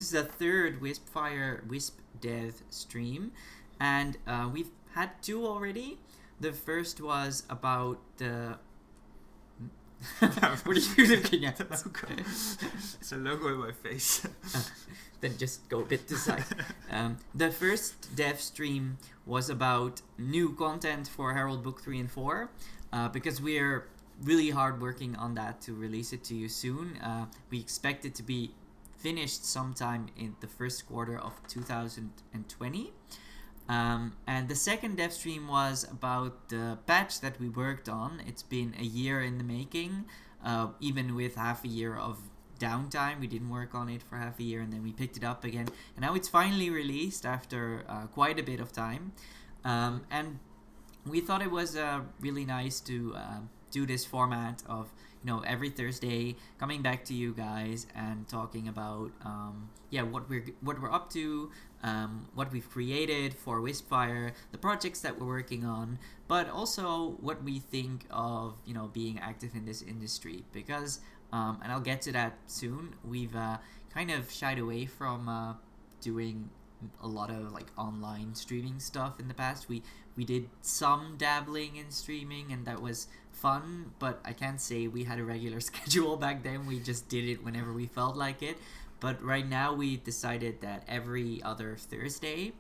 is the third Wispfire Wisp Dev stream, and we've had 2 already. The first was about the... What are you looking at? Logo. It's a logo in my face. Then just go a bit to the side. The first dev stream was about new content for Herald Book 3 and 4, because we're really hard working on that to release it to you soon. We expect it to be finished sometime in the first quarter of 2020. And the second dev stream was about the patch that we worked on. It's been a year in the making, even with half a year of downtime. We didn't work on it for half a year, and then we picked it up again. And now it's finally released after quite a bit of time. And we thought it was really nice to do this format of, every Thursday coming back to you guys and talking about what we're up to, what we've created for Wispfire, the projects that we're working on, but also what we think of being active in this industry, because and I'll get to that soon, we've kind of shied away from doing a lot of online streaming stuff in the past. We did some dabbling in streaming, and that was fun, but I can't say we had a regular schedule back then. We just did it whenever we felt like it. But right now we decided that every other Thursday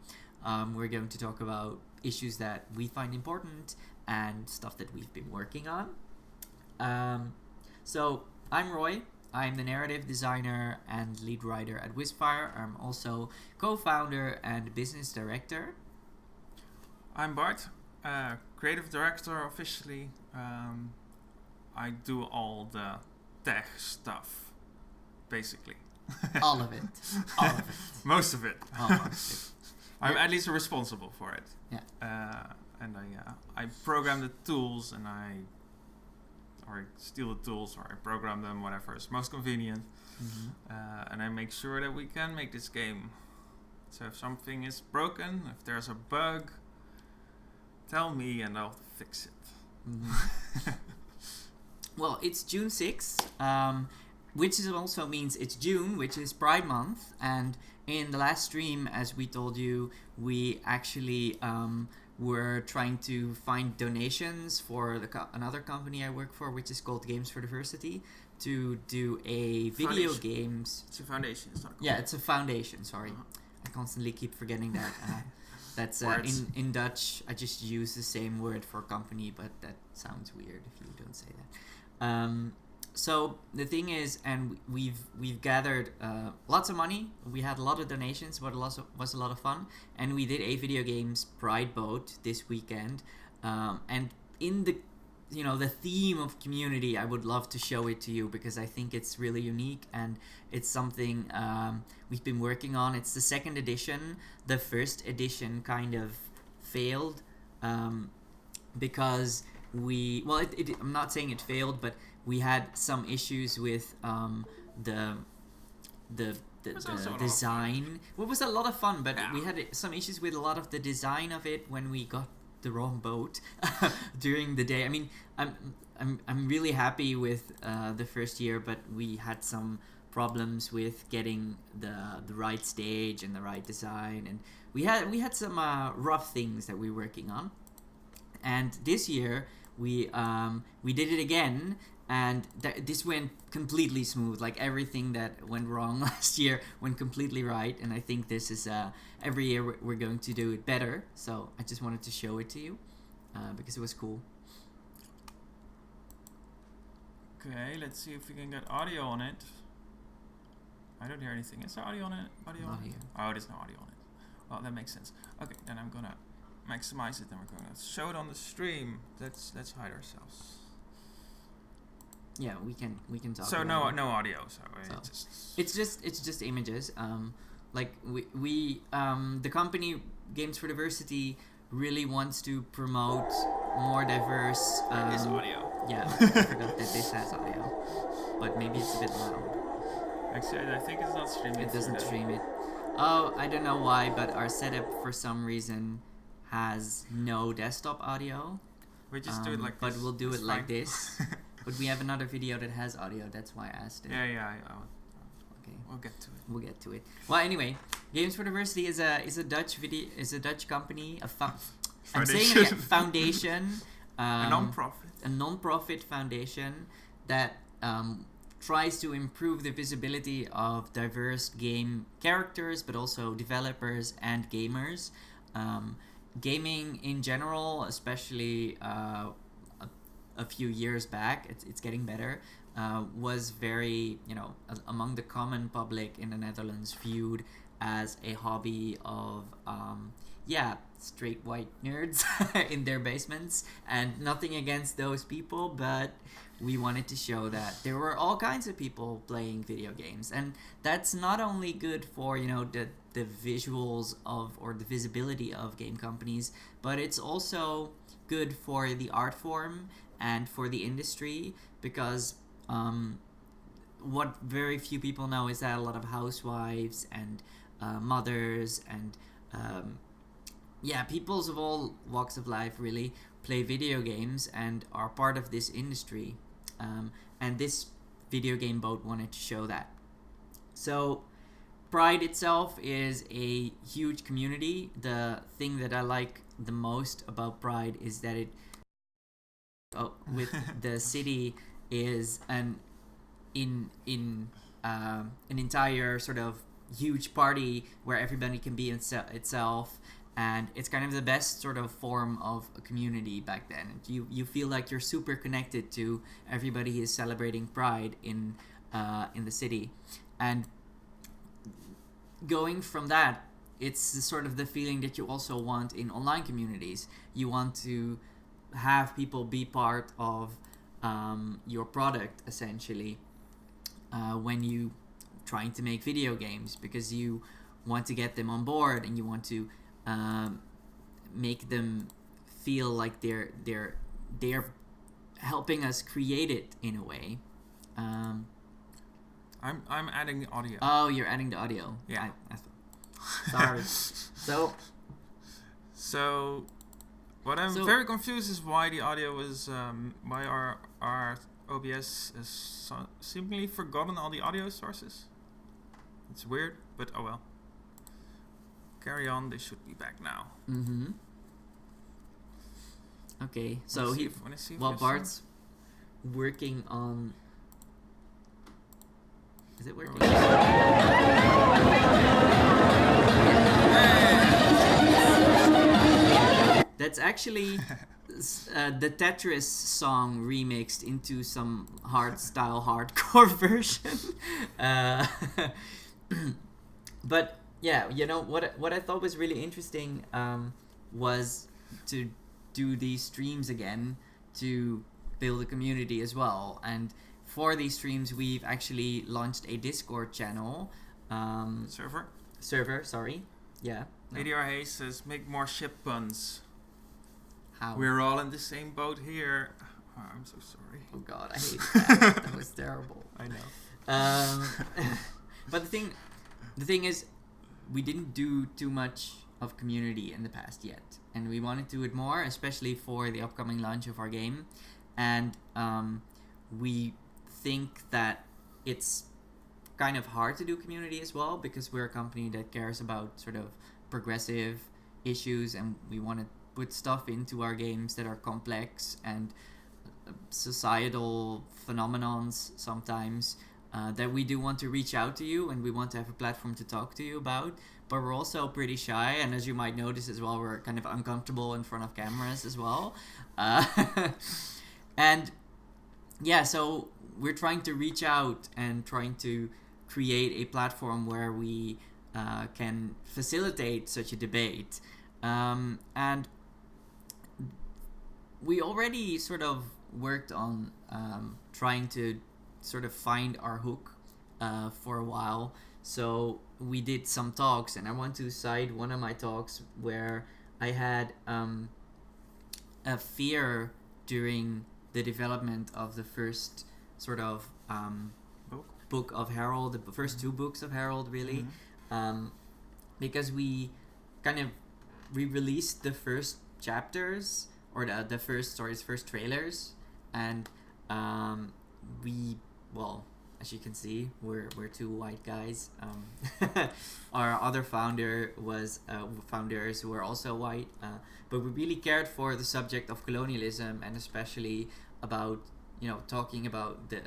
we're going to talk about issues that we find important and stuff that we've been working on. So I'm Roy. I'm the narrative designer and lead writer at Wispfire. I'm also co-founder and business director. I'm Bart, creative director officially. I do all the tech stuff, basically. All of it. All of it. Most of it. Almost. I'm at least responsible for it. Yeah. And I program the tools, and I steal the tools, or I program them, whatever is most convenient. Mm-hmm. And I make sure that we can make this game. So if something is broken, if there's a bug, tell me and I'll fix it. Mm-hmm. Well, it's June 6th, which also means it's June, which is Pride Month. And in the last stream, as we told you, we actually were trying to find donations for another company I work for, which is called Games for Diversity, to do a video games... It's a foundation. It's not a Yeah, it's a foundation, sorry. I constantly keep forgetting that. That's in Dutch, I just use the same word for company, but that sounds weird if you don't say that. So the thing is, and we've gathered lots of money. We had a lot of donations, but it was a lot of fun. And we did a video games pride boat this weekend. And in the the theme of community, I would love to show it to you, because I think it's really unique, and it's something we've been working on. It's the second edition. The first edition kind of failed because I'm not saying it failed, but we had some issues with the design. Well, it was a lot of fun, but we had some issues with a lot of the design of it when we got the wrong boat during the day. I mean, I'm really happy with the first year, but we had some problems with getting the right stage and the right design, and we had some rough things that we were working on. And this year we did it again, and this went completely smooth. Like, everything that went wrong last year went completely right, and I think this is every year we're going to do it better. So I just wanted to show it to you because it was cool. Okay, let's see if we can get audio on it. I don't hear anything. Is there audio on it? Audio on it? Oh, there's no audio on it. Well, that makes sense. Okay, then I'm gonna maximize it, and we're gonna show it on the stream. Let's hide ourselves. Yeah, we can talk. So no audio. So it's just images. Like we the company Games for Diversity really wants to promote more diverse. This audio. Yeah, I forgot that this has audio, but maybe it's a bit loud. Actually, I think it's not streaming. It doesn't stream it. Oh, I don't know why, but our setup for some reason has no desktop audio. We just do it like but this. We'll do it's it like fine. this. But we have another video that has audio. That's why I asked it. Yeah. Okay. we'll get to it. We'll get to it. Well, anyway, Games for Diversity is a Dutch company. I'm saying it again, foundation. A non-profit. A non-profit foundation that tries to improve the visibility of diverse game characters, but also developers and gamers. Gaming in general, especially a few years back, it's getting better, was very, among the common public in the Netherlands viewed as a hobby of, straight white nerds in their basements. And nothing against those people, but we wanted to show that there were all kinds of people playing video games. And that's not only good for, the visuals of, or the visibility of game companies, but it's also good for the art form and for the industry, because what very few people know is that a lot of housewives and mothers and peoples of all walks of life really play video games and are part of this industry. And this video game boat wanted to show that. So Pride itself is a huge community. The thing that I like the most about Pride is that it, with the city, is an entire sort of huge party where everybody can be itself, and it's kind of the best sort of form of a community back then. You feel like you're super connected to everybody who is celebrating Pride in the city. And going from that, it's sort of the feeling that you also want in online communities. You want to have people be part of your product, essentially, when you trying to make video games, because you want to get them on board and you want to make them feel like they're helping us create it in a way. I'm adding the audio. Oh, you're adding the audio. Yeah. Sorry. So what I'm very confused is why the audio is why our OBS has seemingly forgotten all the audio sources. It's weird, but oh well. Carry on. They should be back now. Mm-hmm. Okay, so while Bart's working on. Is it working? That's actually the Tetris song remixed into some hardcore version. But yeah, what I thought was really interesting was to do these streams again to build a community as well. And for these streams, we've actually launched a Discord channel. Server, sorry. Yeah. No. ADR Hayes says, make more ship puns. How? We're all in the same boat here. Oh, I'm so sorry. Oh god, I hate that. That was terrible. I know. But the thing is, we didn't do too much of community in the past yet. And we want to do it more, especially for the upcoming launch of our game. And we think that it's kind of hard to do community as well, because we're a company that cares about sort of progressive issues, and we want to put stuff into our games that are complex and societal phenomenons sometimes, that we do want to reach out to you, and we want to have a platform to talk to you about. But we're also pretty shy, and as you might notice as well, we're kind of uncomfortable in front of cameras as well. And yeah, so we're trying to reach out and trying to create a platform where we can facilitate such a debate. And we already sort of worked on trying to sort of find our hook for a while. So we did some talks, and I want to cite one of my talks where I had a fear during the development of the first sort of book of Harold, the first two books of Harold, really, because we kind of released the first chapters, or the first trailers, and I as you can see, we're two white guys. Our other founders who were also white, but we really cared for the subject of colonialism, and especially about talking about the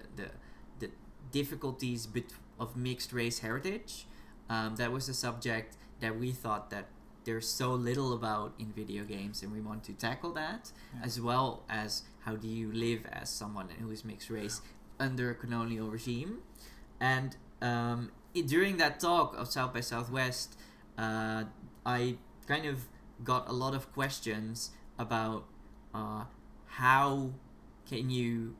difficulties of mixed race heritage. That was a subject that we thought that there's so little about in video games, and we want to tackle that, as well as how do you live as someone who is mixed race under a colonial regime. And during that talk of South by Southwest, I kind of got a lot of questions about how can you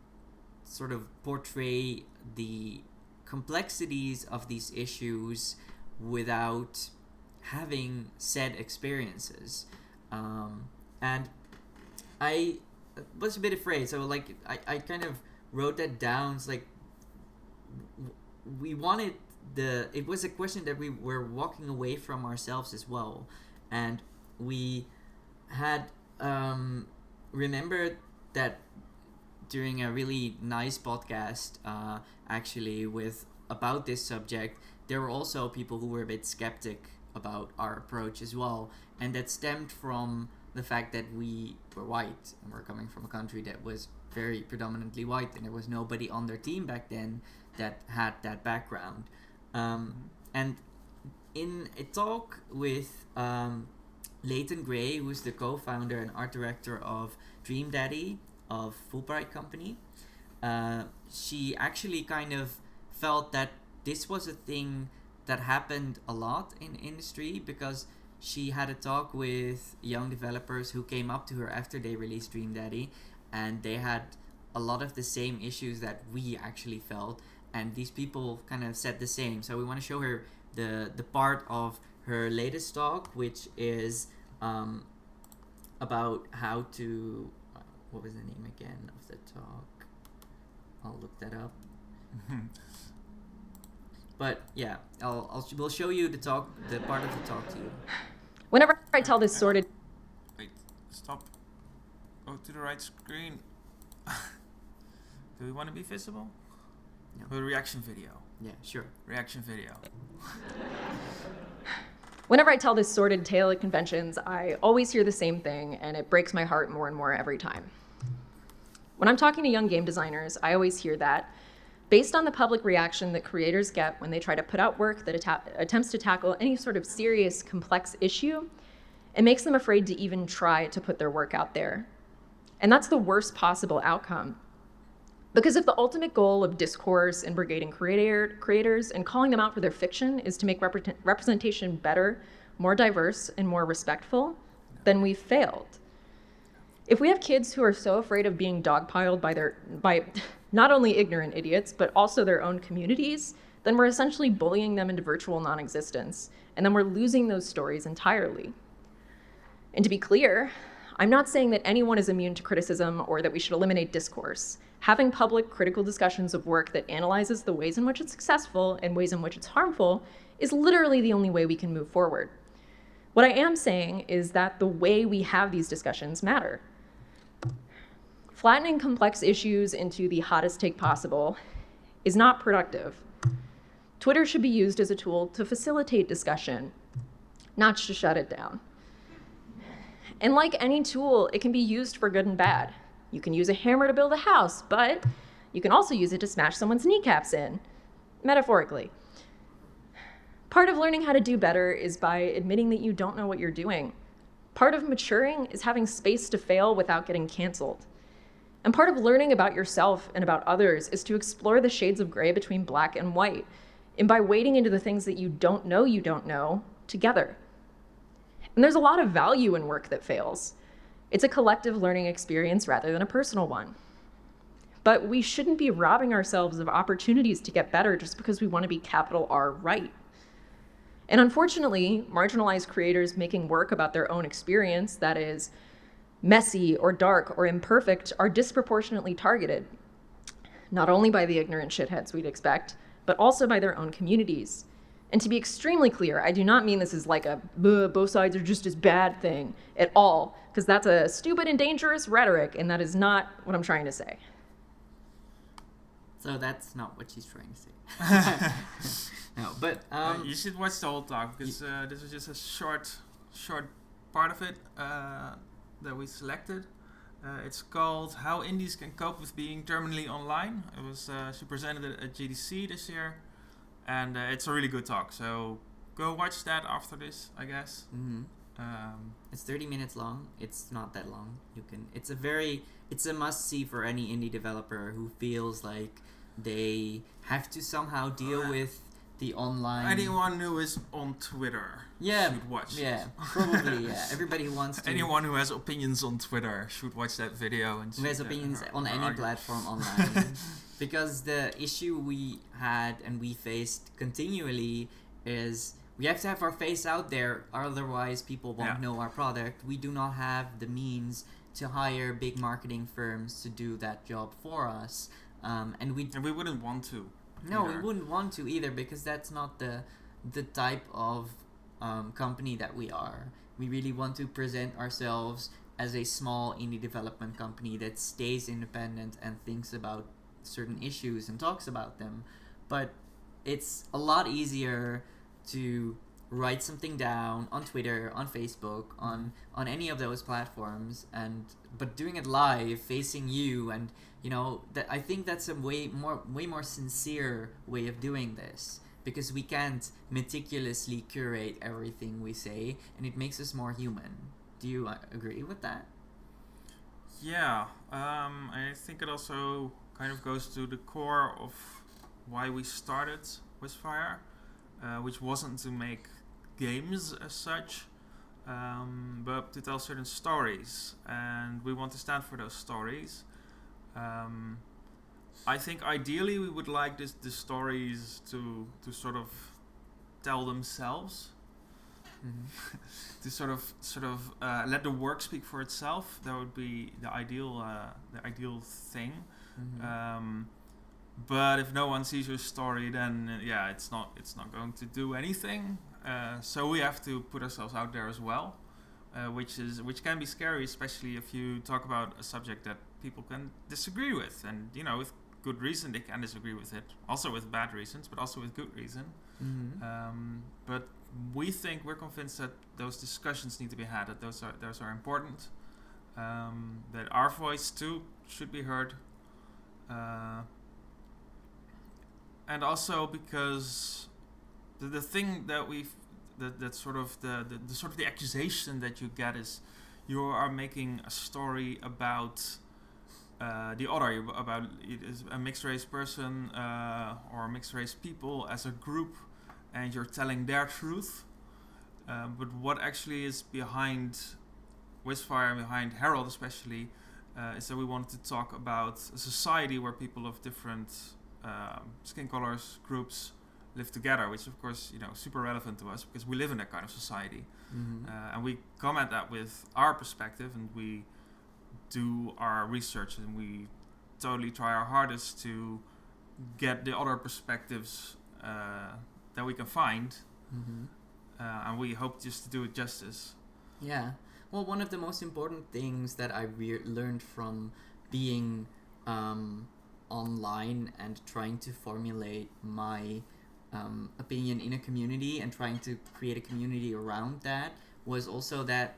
sort of portray the complexities of these issues without having said experiences. And I was a bit afraid, so like I kind of wrote that down. It's like we wanted it was a question that we were walking away from ourselves as well, and we had remembered that during a really nice podcast actually about this subject, there were also people who were a bit skeptic about our approach as well, and that stemmed from the fact that we were white and we're coming from a country that was very predominantly white, and there was nobody on their team back then that had that background. And in a talk with Leighton Gray, who's the co-founder and art director of Dream Daddy of Fulbright Company, she actually kind of felt that this was a thing that happened a lot in industry, because she had a talk with young developers who came up to her after they released Dream Daddy, and they had a lot of the same issues that we actually felt, and these people kind of said the same. So we want to show her the part of her latest talk, which is about how to what was the name again of the talk? I'll look that up. But yeah, we'll show you the part of the talk to you. Whenever I tell this sordid... Wait, stop. Go to the right screen. Do we want to be visible? No. With a reaction video. Yeah, sure. Reaction video. Whenever I tell this sordid tale at conventions, I always hear the same thing, and it breaks my heart more and more every time. When I'm talking to young game designers, I always hear that, based on the public reaction that creators get when they try to put out work that attempts to tackle any sort of serious, complex issue, it makes them afraid to even try to put their work out there. And that's the worst possible outcome. Because if the ultimate goal of discourse and brigading creators and calling them out for their fiction is to make representation better, more diverse, and more respectful, then we've failed. If we have kids who are so afraid of being dogpiled by not only ignorant idiots, but also their own communities, then we're essentially bullying them into virtual non-existence, and then we're losing those stories entirely. And to be clear, I'm not saying that anyone is immune to criticism or that we should eliminate discourse. Having public, critical discussions of work that analyzes the ways in which it's successful and ways in which it's harmful is literally the only way we can move forward. What I am saying is that the way we have these discussions matter. Flattening complex issues into the hottest take possible is not productive. Twitter should be used as a tool to facilitate discussion, not to shut it down. And like any tool, it can be used for good and bad. You can use a hammer to build a house, but you can also use it to smash someone's kneecaps in, metaphorically. Part of learning how to do better is by admitting that you don't know what you're doing. Part of maturing is having space to fail without getting canceled. And part of learning about yourself and about others is to explore the shades of gray between black and white, and by wading into the things that you don't know, together. And there's a lot of value in work that fails. It's a collective learning experience rather than a personal one. But we shouldn't be robbing ourselves of opportunities to get better just because we want to be capital R right. And unfortunately, marginalized creators making work about their own experience that is messy or dark or imperfect are disproportionately targeted, not only by the ignorant shitheads we'd expect, but also by their own communities. And to be extremely clear, I do not mean this is like a both sides are just as bad thing at all, because that's a stupid and dangerous rhetoric, and that is not what I'm trying to say. So that's not what she's trying to say. No, but you should watch the whole talk because this is just a short part of it that we selected. It's called "How Indies Can Cope with Being Terminally Online." It was she presented it at GDC this year, and it's a really good talk. So go watch that after this, I guess. Mm-hmm. It's 30 minutes long. It's not that long. It's a must-see for any indie developer who feels like they have to somehow deal with the online. Anyone who is on Twitter should watch it. Probably, yeah. Everybody who wants to. Anyone who has opinions on Twitter should watch that video. And who has opinions on any platform online. Because the issue we had and we faced continually is we have to have our face out there, otherwise people won't know our product. We do not have the means to hire big marketing firms to do that job for us. And we wouldn't want to. No, we wouldn't want to either, because that's not the type of company that we are. We really want to present ourselves as a small indie development company that stays independent and thinks about certain issues and talks about them. But it's a lot easier to write something down on Twitter, on Facebook, on any of those platforms, but doing it live, facing you, and I think that's a way more sincere way of doing this, because we can't meticulously curate everything we say, and it makes us more human. Do you agree with that? Yeah, I think it also kind of goes to the core of why we started Wispfire, which wasn't to make games as such, but to tell certain stories, and we want to stand for those stories. I think ideally we would like the stories to sort of tell themselves, to sort of let the work speak for itself. That would be the ideal thing. But if no one sees your story, then it's not going to do anything. So we have to put ourselves out there as well, which can be scary, especially if you talk about a subject that people can disagree with, and with good reason they can disagree with it. Also with bad reasons, but also with good reason. But we're convinced that those discussions need to be had. That those are important. That our voice too should be heard. And also because the thing that that's sort of the accusation that you get is you are making a story about the other, about a mixed race person or mixed race people as a group, and you're telling their truth. But what actually is behind Wispfire and behind Herald especially is that we wanted to talk about a society where people of different skin colors, groups live together, which of course super relevant to us because we live in that kind of society. And we come at that with our perspective, and we do our research, and we totally try our hardest to get the other perspectives that we can find, and we hope just to do it justice. Yeah, well, one of the most important things that I learned from being online and trying to formulate my opinion in a community and trying to create a community around that was also that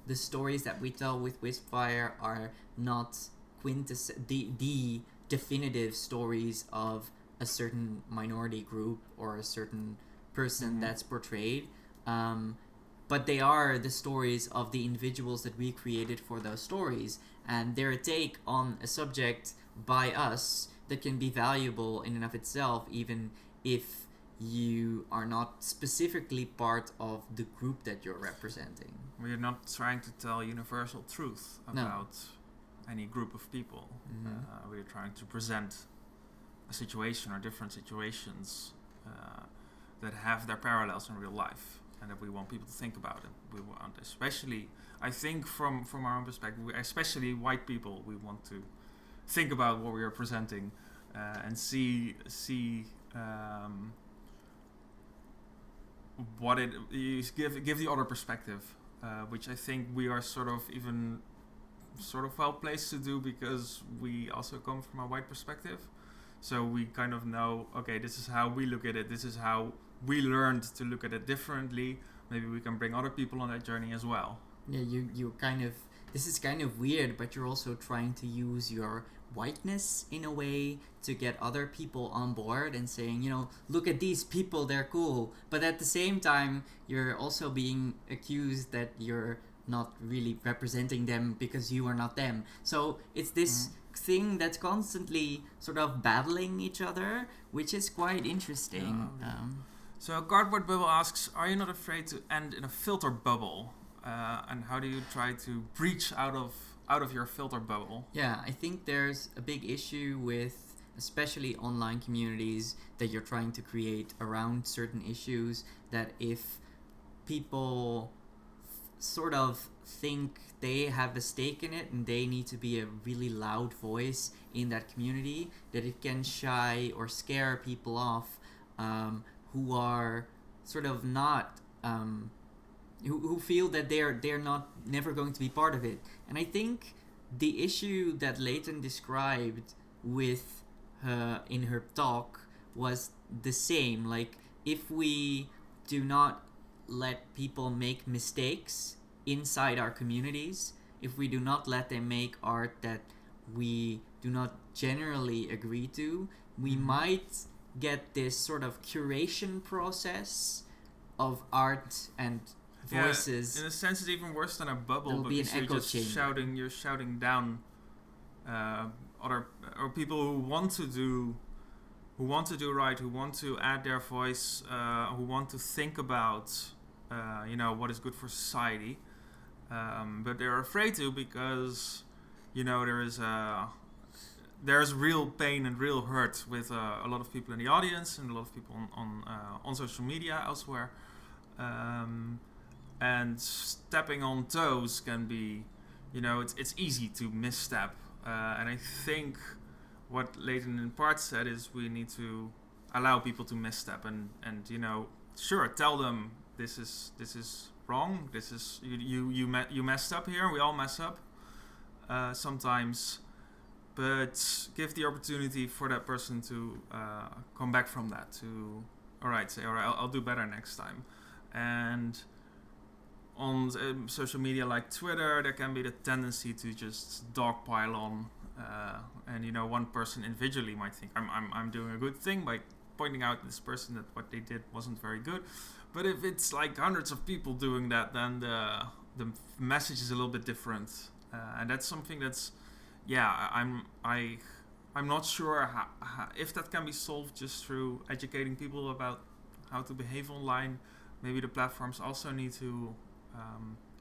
the stories that we tell with Wispfire are not the definitive stories of a certain minority group or a certain person that's portrayed, but they are the stories of the individuals that we created for those stories, and they're a take on a subject by us that can be valuable in and of itself, even if you are not specifically part of the group that you're representing. We're not trying to tell universal truth about any group of people. We're trying to present a situation or different situations that have their parallels in real life, and that we want people to think about it. We want, especially, I think from our own perspective, especially white people, we want to think about what we are presenting and see what it is, give the other perspective, which I think we are sort of well placed to do because we also come from a white perspective. So we kind of know, okay, this is how we look at it. This is how we learned to look at it differently. Maybe we can bring other people on that journey as well. Yeah, you kind of, this is kind of weird, but you're also trying to use your whiteness in a way to get other people on board and saying, look at these people, they're cool. But at the same time, you're also being accused that you're not really representing them because you are not them. So it's this thing that's constantly sort of battling each other, which is quite interesting. So Cardboard Bubble asks, are you not afraid to end in a filter bubble? And how do you try to breach out of your filter bubble? Yeah, I think there's a big issue with especially online communities that you're trying to create around certain issues, that if people sort of think they have a stake in it and they need to be a really loud voice in that community, that it can shy or scare people off who are sort of not who feel that they're not never going to be part of it. And I think the issue that Leighton described with in her talk was the same. Like, if we do not let people make mistakes inside our communities, if we do not let them make art that we do not generally agree to, we might get this sort of curation process of art and voices. In a sense, it's even worse than a bubble. There'll be an echo chamber. You're shouting down other or people who want to do right, who want to add their voice, who want to think about what is good for society, but they're afraid to because there's real pain and real hurt with a lot of people in the audience and a lot of people on social media elsewhere. And stepping on toes can be, it's easy to misstep. And I think what Leighton in part said is we need to allow people to misstep and sure, tell them this is wrong. This is you messed up here. We all mess up sometimes, but give the opportunity for that person to come back from that. To say all right, I'll do better next time. And on social media like Twitter, there can be the tendency to just dogpile on, and one person individually might think I'm doing a good thing by pointing out this person that what they did wasn't very good. But if it's like hundreds of people doing that, then the message is a little bit different, and that's something that's I'm not sure how, if that can be solved just through educating people about how to behave online. Maybe the platforms also need to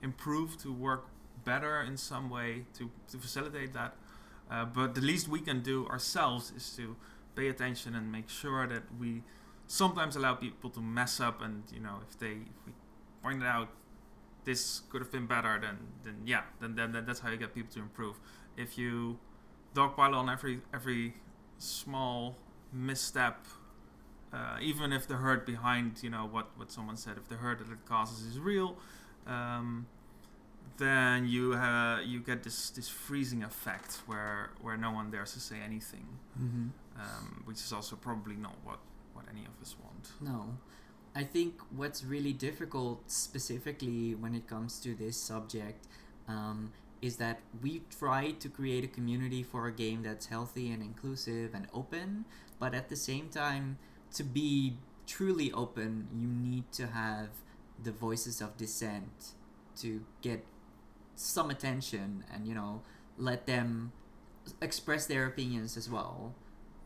improve, to work better in some way to facilitate that. But the least we can do ourselves is to pay attention and make sure that we sometimes allow people to mess up. And if we point out this could have been better, then that's how you get people to improve. If you dogpile on every small misstep, even if the hurt behind what someone said, if the hurt that it causes is real, then you get this freezing effect where no one dares to say anything, which is also probably not what any of us want. No, I think what's really difficult specifically when it comes to this subject is that we try to create a community for a game that's healthy and inclusive and open, but at the same time, to be truly open, you need to have the voices of dissent to get some attention and let them express their opinions as well.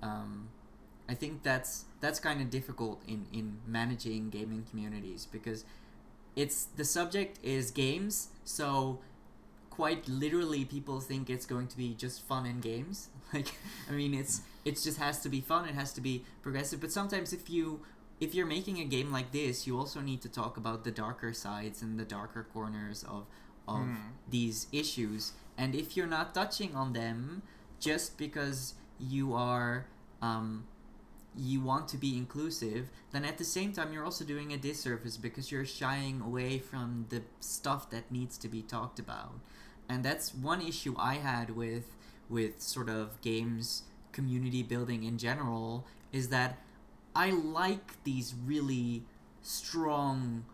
I think that's kind of difficult in managing gaming communities, because the subject is games, so quite literally people think it's going to be just fun and games. It just has to be fun, it has to be progressive, but sometimes if you're making a game like this, you also need to talk about the darker sides and the darker corners of these issues. And if you're not touching on them just because you are you want to be inclusive, then at the same time you're also doing a disservice because you're shying away from the stuff that needs to be talked about. And that's one issue I had with sort of games community building in general is that I like these really strong,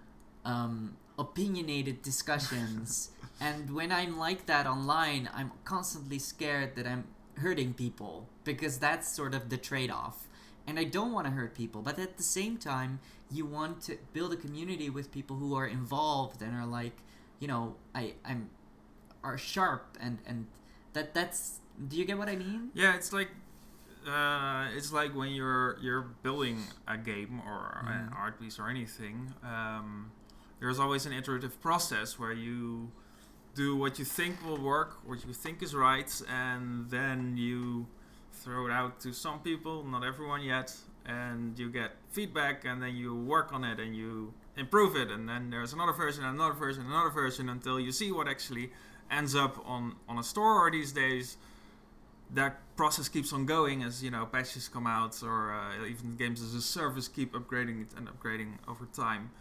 opinionated discussions. And when I'm like that online, I'm constantly scared that I'm hurting people, because that's sort of the trade-off. And I don't want to hurt people, but at the same time, you want to build a community with people who are involved and are like, are sharp and that's. Do you get what I mean? Yeah, it's like when you're building a game or an art piece or anything. There's always an iterative process where you do what you think will work, what you think is right, and then you throw it out to some people, not everyone yet, and you get feedback, and then you work on it and you improve it, and then there's another version, another version, another version, until you see what actually ends up on a store. Or these days that process keeps on going as patches come out, or even games as a service keep upgrading it and upgrading over time.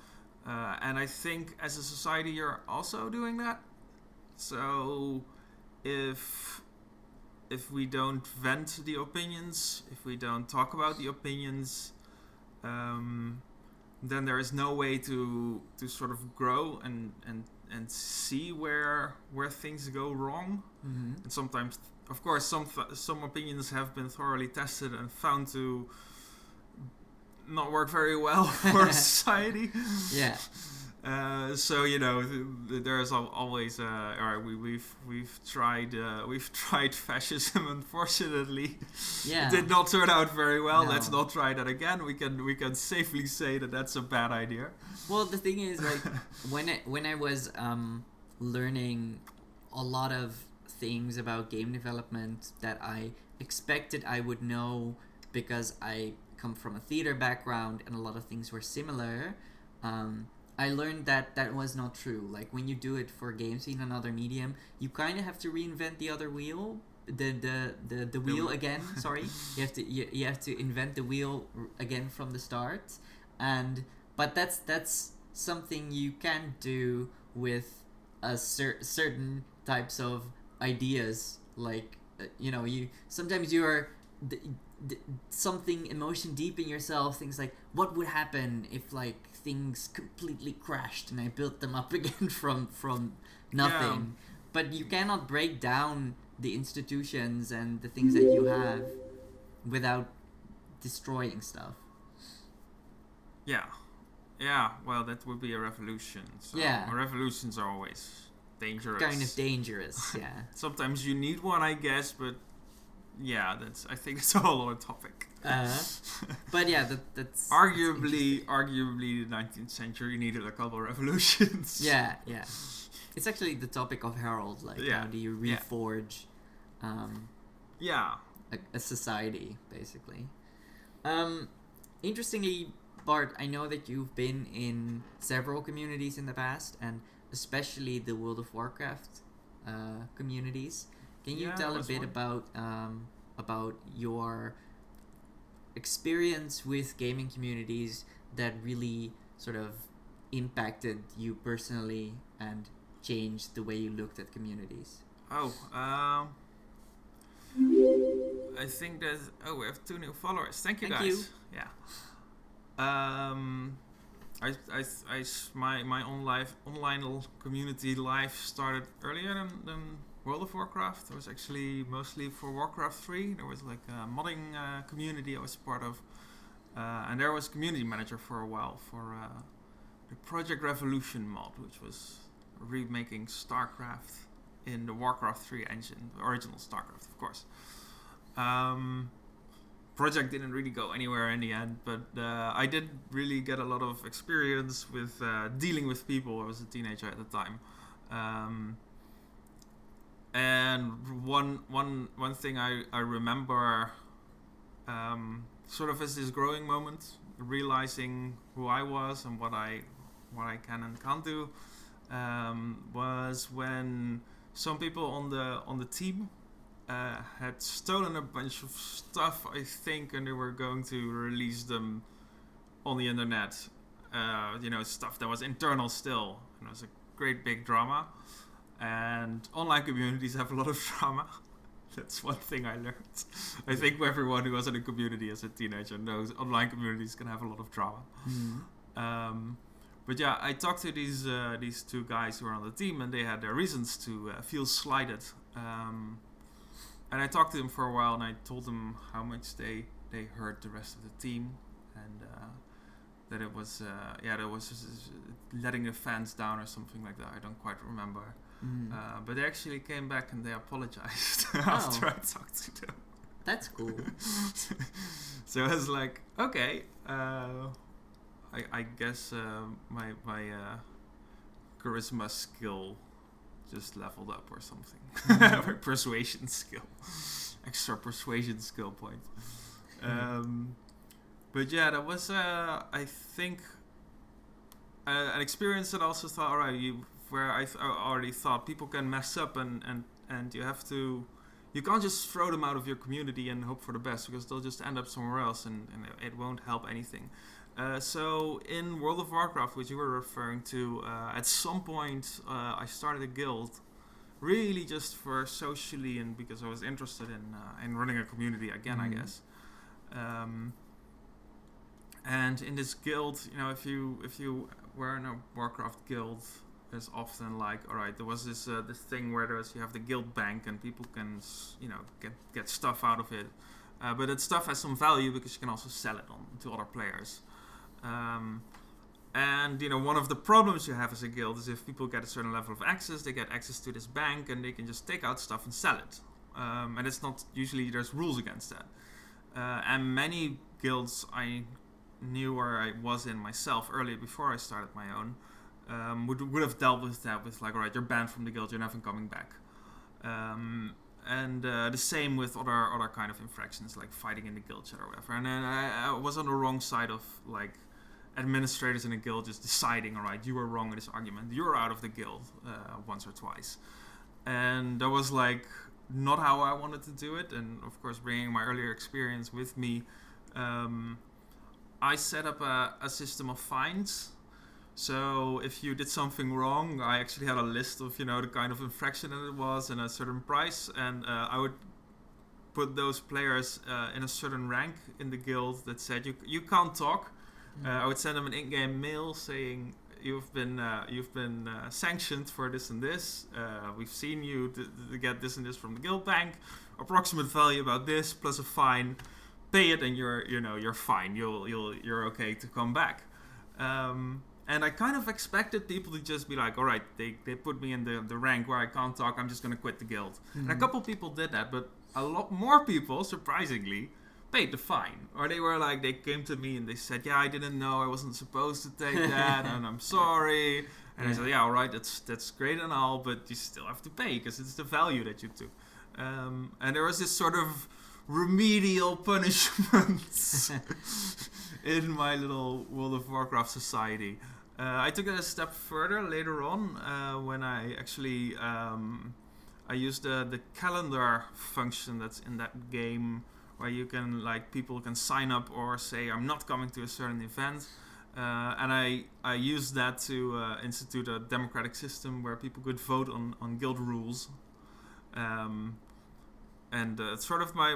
And I think as a society you're also doing that. So if we don't vent the opinions, if we don't talk about the opinions, then there is no way to sort of grow and see where things go wrong. Mm-hmm. And sometimes, of course, some opinions have been thoroughly tested and found to not work very well for society. Yeah. So there's always we've tried fascism. Unfortunately, it did not turn out very well. No. Let's not try that again. We can safely say that that's a bad idea. Well, the thing is, like, when I was learning a lot of things about game development that I expected I would know because I come from a theater background and a lot of things were similar. I learned that was not true. Like, when you do it for games in another medium, you kind of have to reinvent the other wheel, the wheel again. Sorry, you have to invent the wheel again from the start, but that's something you can do with a certain types of ideas. Like sometimes you are something emotion deep in yourself. Things like, what would happen if things completely crashed and I built them up again from nothing. Yeah. But you cannot break down the institutions and the things that you have without destroying stuff. Yeah, well, that would be a revolution. So revolutions are always dangerous. Kind of dangerous, yeah. Sometimes you need one, I guess, but yeah, I think it's a whole other topic. But yeah, that's arguably the 19th century needed a couple of revolutions. Yeah. It's actually the topic of Harold. How do you reforge a society, basically. Interestingly, Bart, I know that you've been in several communities in the past, and especially the World of Warcraft communities. Can you tell a bit about your experience with gaming communities that really sort of impacted you personally and changed the way you looked at communities? I think that we have 2 new followers. Thank you, guys. You. Yeah. My online community life started earlier than World of Warcraft. It was actually mostly for Warcraft 3. There was a modding community I was part of, and there was community manager for a while for the Project Revolution mod, which was remaking StarCraft in the Warcraft 3 engine, the original StarCraft, of course. Project didn't really go anywhere in the end, but I did really get a lot of experience with dealing with people. I was a teenager at the time. And one thing I remember sort of as this growing moment, realizing who I was and what I can and can't do, was when some people on the team had stolen a bunch of stuff, I think, and they were going to release them on the internet. Stuff that was internal still, and it was a great big drama. And online communities have a lot of drama. That's one thing I learned. I think everyone who was in a community as a teenager knows online communities can have a lot of drama. But yeah, I talked to these two guys who were on the team, and they had their reasons to feel slighted. And I talked to them for a while, and I told them how much they hurt the rest of the team, and that it was letting the fans down or something like that. I don't quite remember. But they actually came back and they apologized after I talked to them. That's cool. So I was like, okay, I guess my charisma skill just leveled up or something. Or persuasion skill. Extra persuasion skill point. But yeah, that was, I think, an experience that I also thought, alright, where I already thought people can mess up and you can't just throw them out of your community and hope for the best, because they'll just end up somewhere else and it won't help anything. So in World of Warcraft, which you were referring to, at some point I started a guild, really just for socially and because I was interested in running a community again, I guess. And in this guild, if you were in a Warcraft guild, there's often like, alright, there was this thing where you have the guild bank and people can get stuff out of it, but that stuff has some value because you can also sell it on to other players. And one of the problems you have as a guild is if people get a certain level of access, they get access to this bank and they can just take out stuff and sell it. And it's not usually, there's rules against that. And many guilds I knew where I was in myself earlier before I started my own would have dealt with that with like, alright, you're banned from the guild, you're never coming back. And the same with other kind of infractions like fighting in the guild chat or whatever. And then I was on the wrong side of like administrators in a guild just deciding, alright, you were wrong in this argument, you're out of the guild once or twice. And that was like not how I wanted to do it. And of course, bringing my earlier experience with me, I set up a system of fines. So if you did something wrong, I actually had a list of, the kind of infraction that it was and a certain price. And I would put those players in a certain rank in the guild that said, you can't talk. I would send them an in-game mail saying, you've been sanctioned for this and this. We've seen you to get this and this from the guild bank. Approximate value about this plus a fine. Pay it and you're fine. You're okay to come back. And I kind of expected people to just be like, all right, they put me in the rank where I can't talk. I'm just going to quit the guild. And a couple people did that, but a lot more people, surprisingly, paid the fine. Or they were like, they came to me and they said, yeah, I didn't know I wasn't supposed to take that, and I'm sorry. And I said, yeah, all right, that's great and all, but you still have to pay because it's the value that you took. And there was this sort of remedial punishments in my little World of Warcraft society. I took it a step further later on when I actually I used the calendar function that's in that game, where you can people can sign up or say I'm not coming to a certain event, and I used that to institute a democratic system where people could vote on guild rules. And sort of my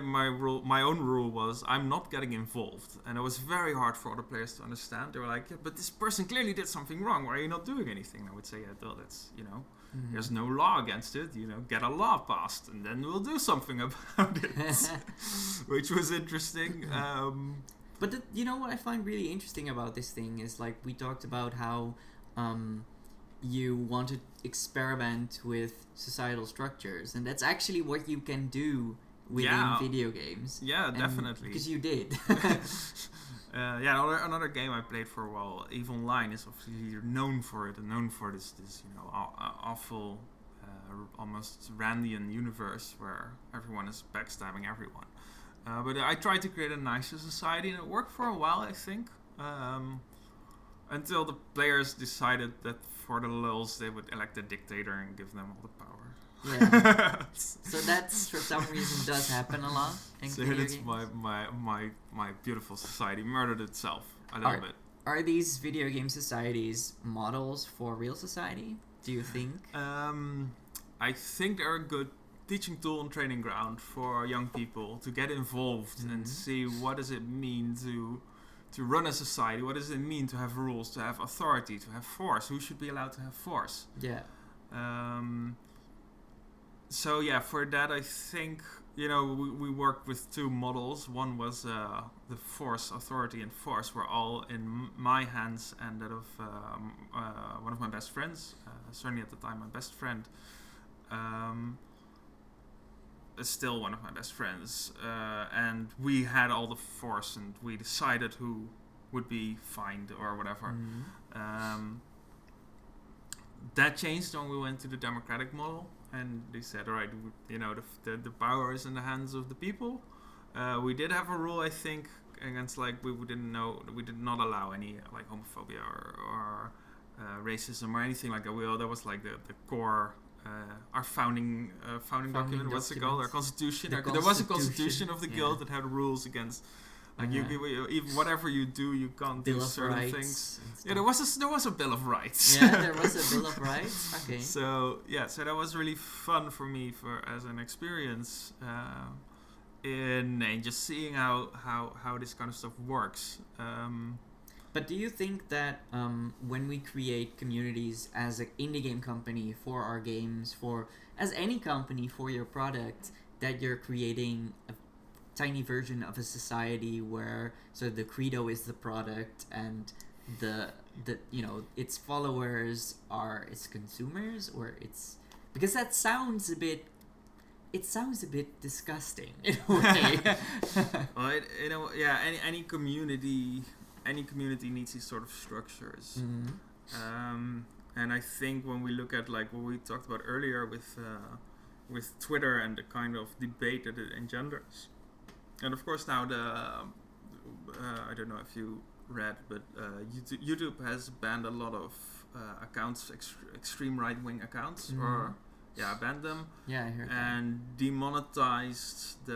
own rule was I'm not getting involved, and it was very hard for other players to understand. They were like, yeah, but this person clearly did something wrong. Why are you not doing anything? I would say, yeah, well, that's there's no law against it. Get a law passed, and then we'll do something about it, which was interesting. But what I find really interesting about this thing is like we talked about how you want to experiment with societal structures, and that's actually what you can do within video games. Yeah, definitely. Because you did. Another game I played for a while, EVE Online, is obviously known for it, and known for this awful, almost Randian universe where everyone is backstabbing everyone. But I tried to create a nicer society, and it worked for a while, I think. Until the players decided that for the lulz they would elect a dictator and give them all the power. Yeah. So that's for some reason does happen a lot in video games. my beautiful society murdered itself a little bit. Are these video game societies models for real society, do you think? I think they're a good teaching tool and training ground for young people to get involved and see what does it mean to run a society, what does it mean to have rules, to have authority, to have force, who should be allowed to have force. So yeah, for that I think, we worked with two models. One was the force, authority and force were all in my hands and that of one of my best friends, certainly at the time my best friend, is still one of my best friends, and we had all the force and we decided who would be fined or whatever. That changed when we went to the democratic model, and they said, all right, the power is in the hands of the people. We did have a rule, I think, against we did not allow any homophobia or racism or anything like that. That was the core. Our founding document, what's it called? Our constitution. There was a constitution of the guild that had rules against, even whatever you do, you can't do certain things. Yeah, there was a Bill of Rights. Yeah, there was a Bill of Rights. Okay. So that was really fun for me as an experience, in just seeing how this kind of stuff works. But do you think that when we create communities as an indie game company for our games, as any company for your product, that you're creating a tiny version of a society where the credo is the product and the its followers are its consumers, or because that sounds a bit disgusting in a way. Well, any community needs these sort of structures. And I think when we look at what we talked about earlier with Twitter and the kind of debate that it engenders, and of course now I don't know if you read, but YouTube has banned a lot of accounts, extreme right-wing accounts, or banned them. Yeah, I heard and demonetized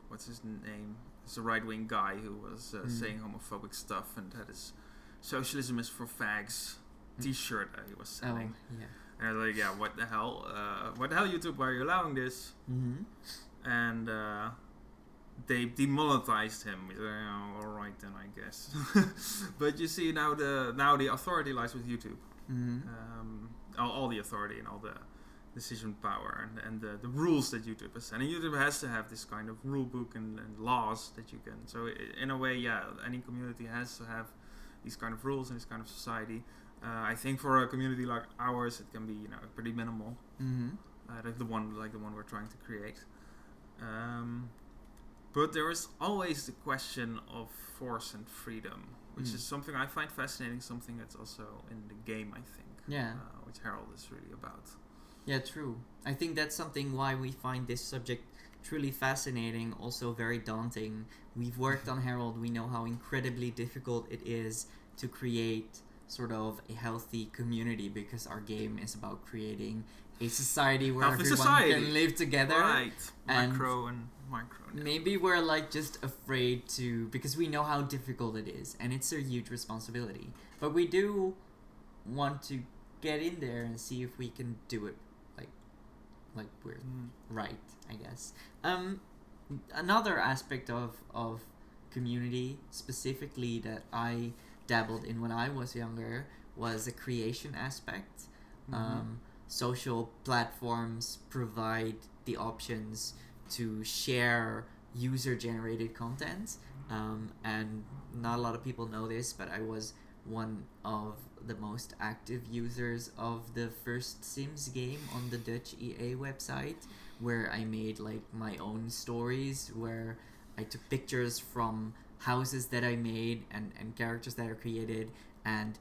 what's his name? It's a right-wing guy who was saying homophobic stuff and had his "Socialism is for fags" T-shirt that he was selling. Oh, yeah. And I was like, what the hell? YouTube? Why are you allowing this? And they demonetized him. He's like, all right then, I guess. But you see, now the authority lies with YouTube. All the authority and all the decision power and the rules that YouTube has set. And YouTube has to have this kind of rule book and laws that you can. So in a way, any community has to have these kind of rules and this kind of society. I think for a community like ours, it can be pretty minimal. Like the one we're trying to create. But there is always the question of force and freedom, which is something I find fascinating. Something that's also in the game, I think. Yeah. Which Herald is really about. Yeah, true. I think that's something why we find this subject truly fascinating, also very daunting. We've worked on Herald. We know how incredibly difficult it is to create sort of a healthy community, because our game is about creating a society where everyone can live together. Right. Macro and micro. Yeah. Maybe we're just afraid to, because we know how difficult it is, and it's a huge responsibility. But we do want to get in there and see if we can do it like we're right, I guess. Another aspect of community specifically that I dabbled in when I was younger was a creation aspect. Social platforms provide the options to share user-generated content, and not a lot of people know this, but I was one of the most active users of the first Sims game on the Dutch EA website, where I made my own stories, where I took pictures from houses that I made and characters that I created, and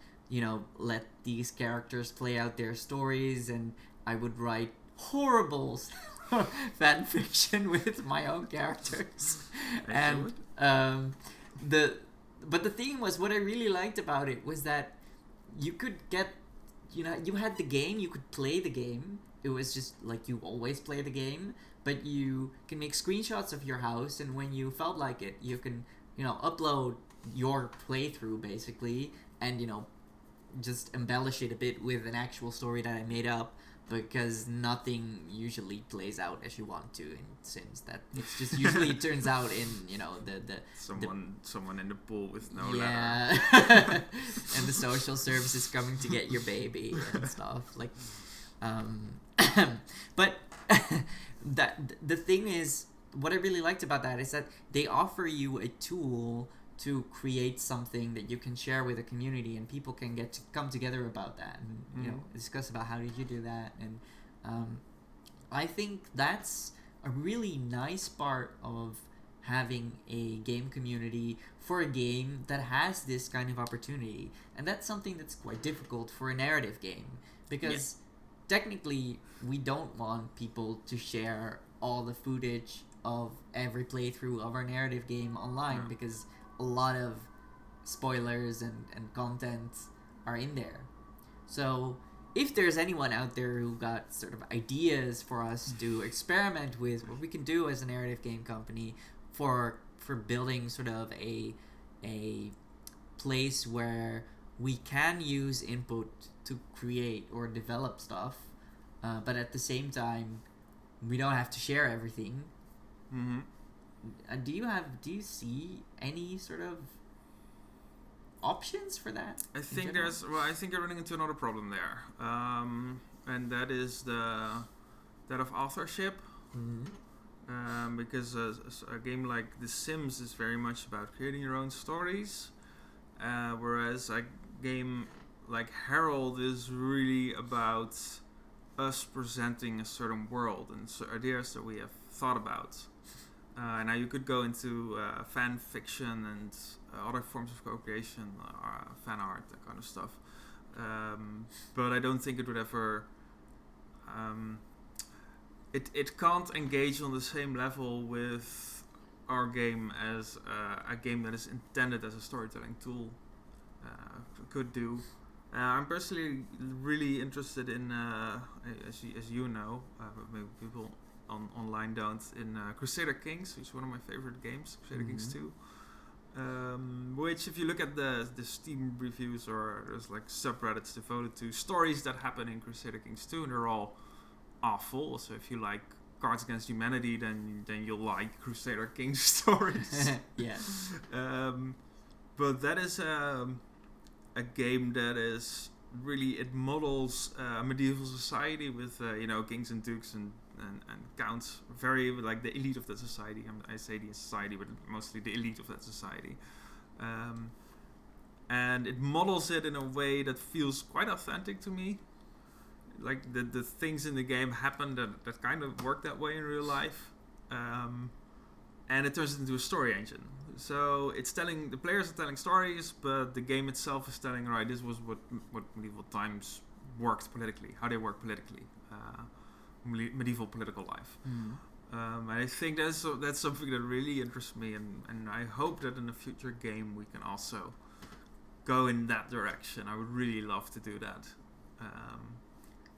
let these characters play out their stories, and I would write horrible fan fiction with my own characters. But the thing was, what I really liked about it was that you could get, you had the game, you could play the game. It was just you always play the game, but you can make screenshots of your house, and when you felt like it, you can, upload your playthrough basically, and, just embellish it a bit with an actual story that I made up, because nothing usually plays out as you want to in Sims. That it's just usually it turns out in the someone in the pool with no yeah ladder. and the social services coming to get your baby and stuff like. But the thing is, what I really liked about that is that they offer you a tool to create something that you can share with the community, and people can get to come together about that and discuss about how did you do that. And I think that's a really nice part of having a game community for a game that has this kind of opportunity. And that's something that's quite difficult for a narrative game, because technically we don't want people to share all the footage of every playthrough of our narrative game online, because a lot of spoilers and content are in there. So if there's anyone out there who got sort of ideas for us to experiment with what we can do as a narrative game company for building sort of a place where we can use input to create or develop stuff, but at the same time we don't have to share everything. Do you see any sort of options for that? I think you're running into another problem there, and that is that of authorship. Because a game like The Sims is very much about creating your own stories, whereas a game like Herald is really about us presenting a certain world and ideas that we have thought about. Now you could go into fan fiction and other forms of co-creation, fan art, that kind of stuff. But I don't think it would ever... It can't engage on the same level with our game as a game that is intended as a storytelling tool could do. I'm personally really interested in, as you know, maybe people online don't, in Crusader Kings, which is one of my favorite games, Crusader Kings 2. Which, if you look at the Steam reviews, or there's like subreddits devoted to stories that happen in Crusader Kings 2, and they're all awful. So if you like Cards Against Humanity, then you'll like Crusader Kings stories. Yeah. But that is a game that is really, it models a medieval society with kings and dukes and counts, very like the elite of that society. I say the society, but mostly the elite of that society. And it models it in a way that feels quite authentic to me. Like the things in the game happen that kind of work that way in real life. And it turns it into a story engine. So the players are telling stories, but the game itself is telling, right, this was what medieval times worked politically, how they work politically. Medieval political life. And I think that's something that really interests me, and I hope that in a future game we can also go in that direction. I would really love to do that.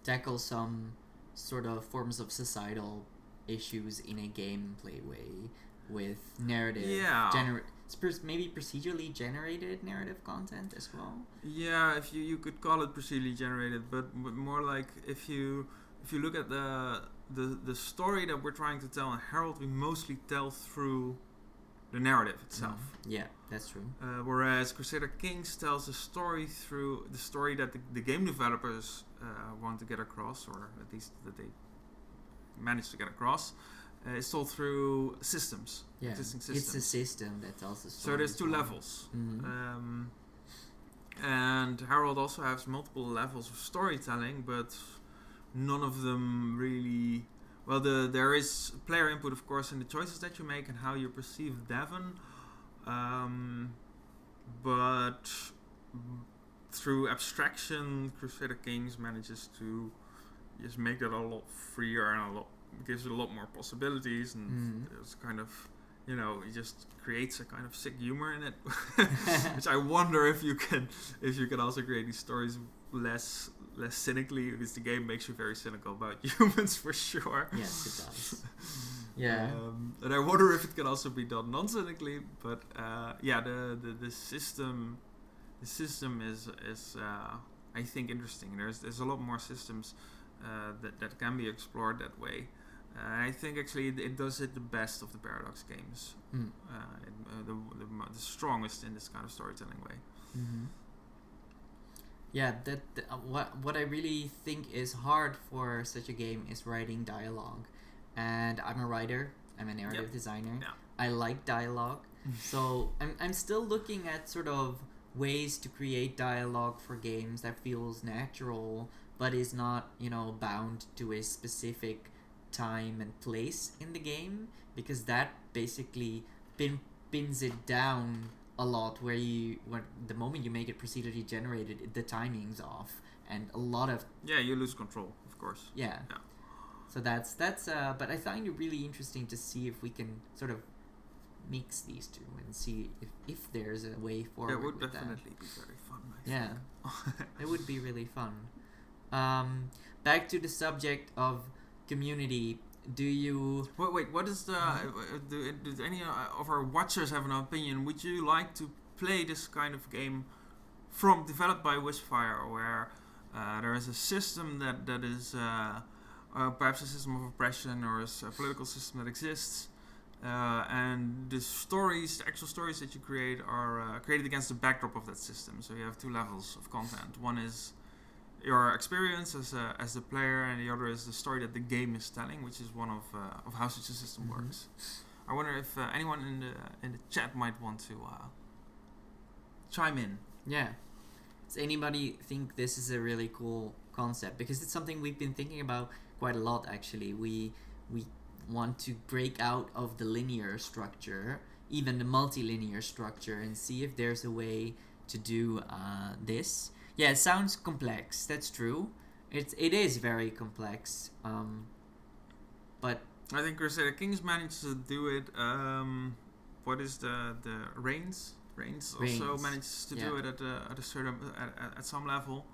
Tackle some sort of forms of societal issues in a gameplay way with narrative. Maybe procedurally generated narrative content as well. Yeah, if you could call it procedurally generated, but more like if you look at the story that we're trying to tell in Herald, we mostly tell through the narrative itself. Yeah, that's true. Whereas Crusader Kings tells a story through the story that the game developers want to get across, or at least that they manage to get across. It's told through systems, existing systems. It's a system that tells the story. So there's two levels. And Herald also has multiple levels of storytelling, but none of them really... Well, there is player input, of course, in the choices that you make and how you perceive Devon. But through abstraction, Crusader Kings manages to just make that a lot freer and gives it a lot more possibilities, and it's kind of, it just creates a kind of sick humor in it, which I wonder if you can also create these stories less cynically, because the game makes you very cynical about humans for sure. Yes, it does. Yeah. And I wonder if it can also be done non-cynically, but the system the system is I think interesting. There's a lot more systems that can be explored that way. I think actually it does it the best of the Paradox games. The strongest in this kind of storytelling way. Mm-hmm. Yeah, what I really think is hard for such a game is writing dialogue, and I'm a writer. I'm a narrative designer. Yeah. I like dialogue, so I'm still looking at sort of ways to create dialogue for games that feels natural, but is not bound to a specific time and place in the game, because that basically pins it down a lot, where the moment you make it procedurally generated, the timing's off, and a lot of you lose control, of course. Yeah. So that's but I find it really interesting to see if we can sort of mix these two and see if there's a way forward. It would with definitely be very fun. I think. It would be really fun. Back to the subject of community. Do you wait? What is the? Do any of our watchers have an opinion? Would you like to play this kind of game developed by Wispfire, where there is a system that is perhaps a system of oppression, or a political system that exists, and the actual stories that you create are created against the backdrop of that system. So you have two levels of content. One is your experience as the player, and the other is the story that the game is telling, which is one of how such a system works. I wonder if anyone in the chat might want to chime in. Yeah. Does anybody think this is a really cool concept? Because it's something we've been thinking about quite a lot, actually. We want to break out of the linear structure, even the multilinear structure, and see if there's a way to do this. Yeah, it sounds complex. That's true. It is very complex. But I think Crusader Kings managed to do it. What is the Reigns? Reigns also manages to do it at a certain at some level.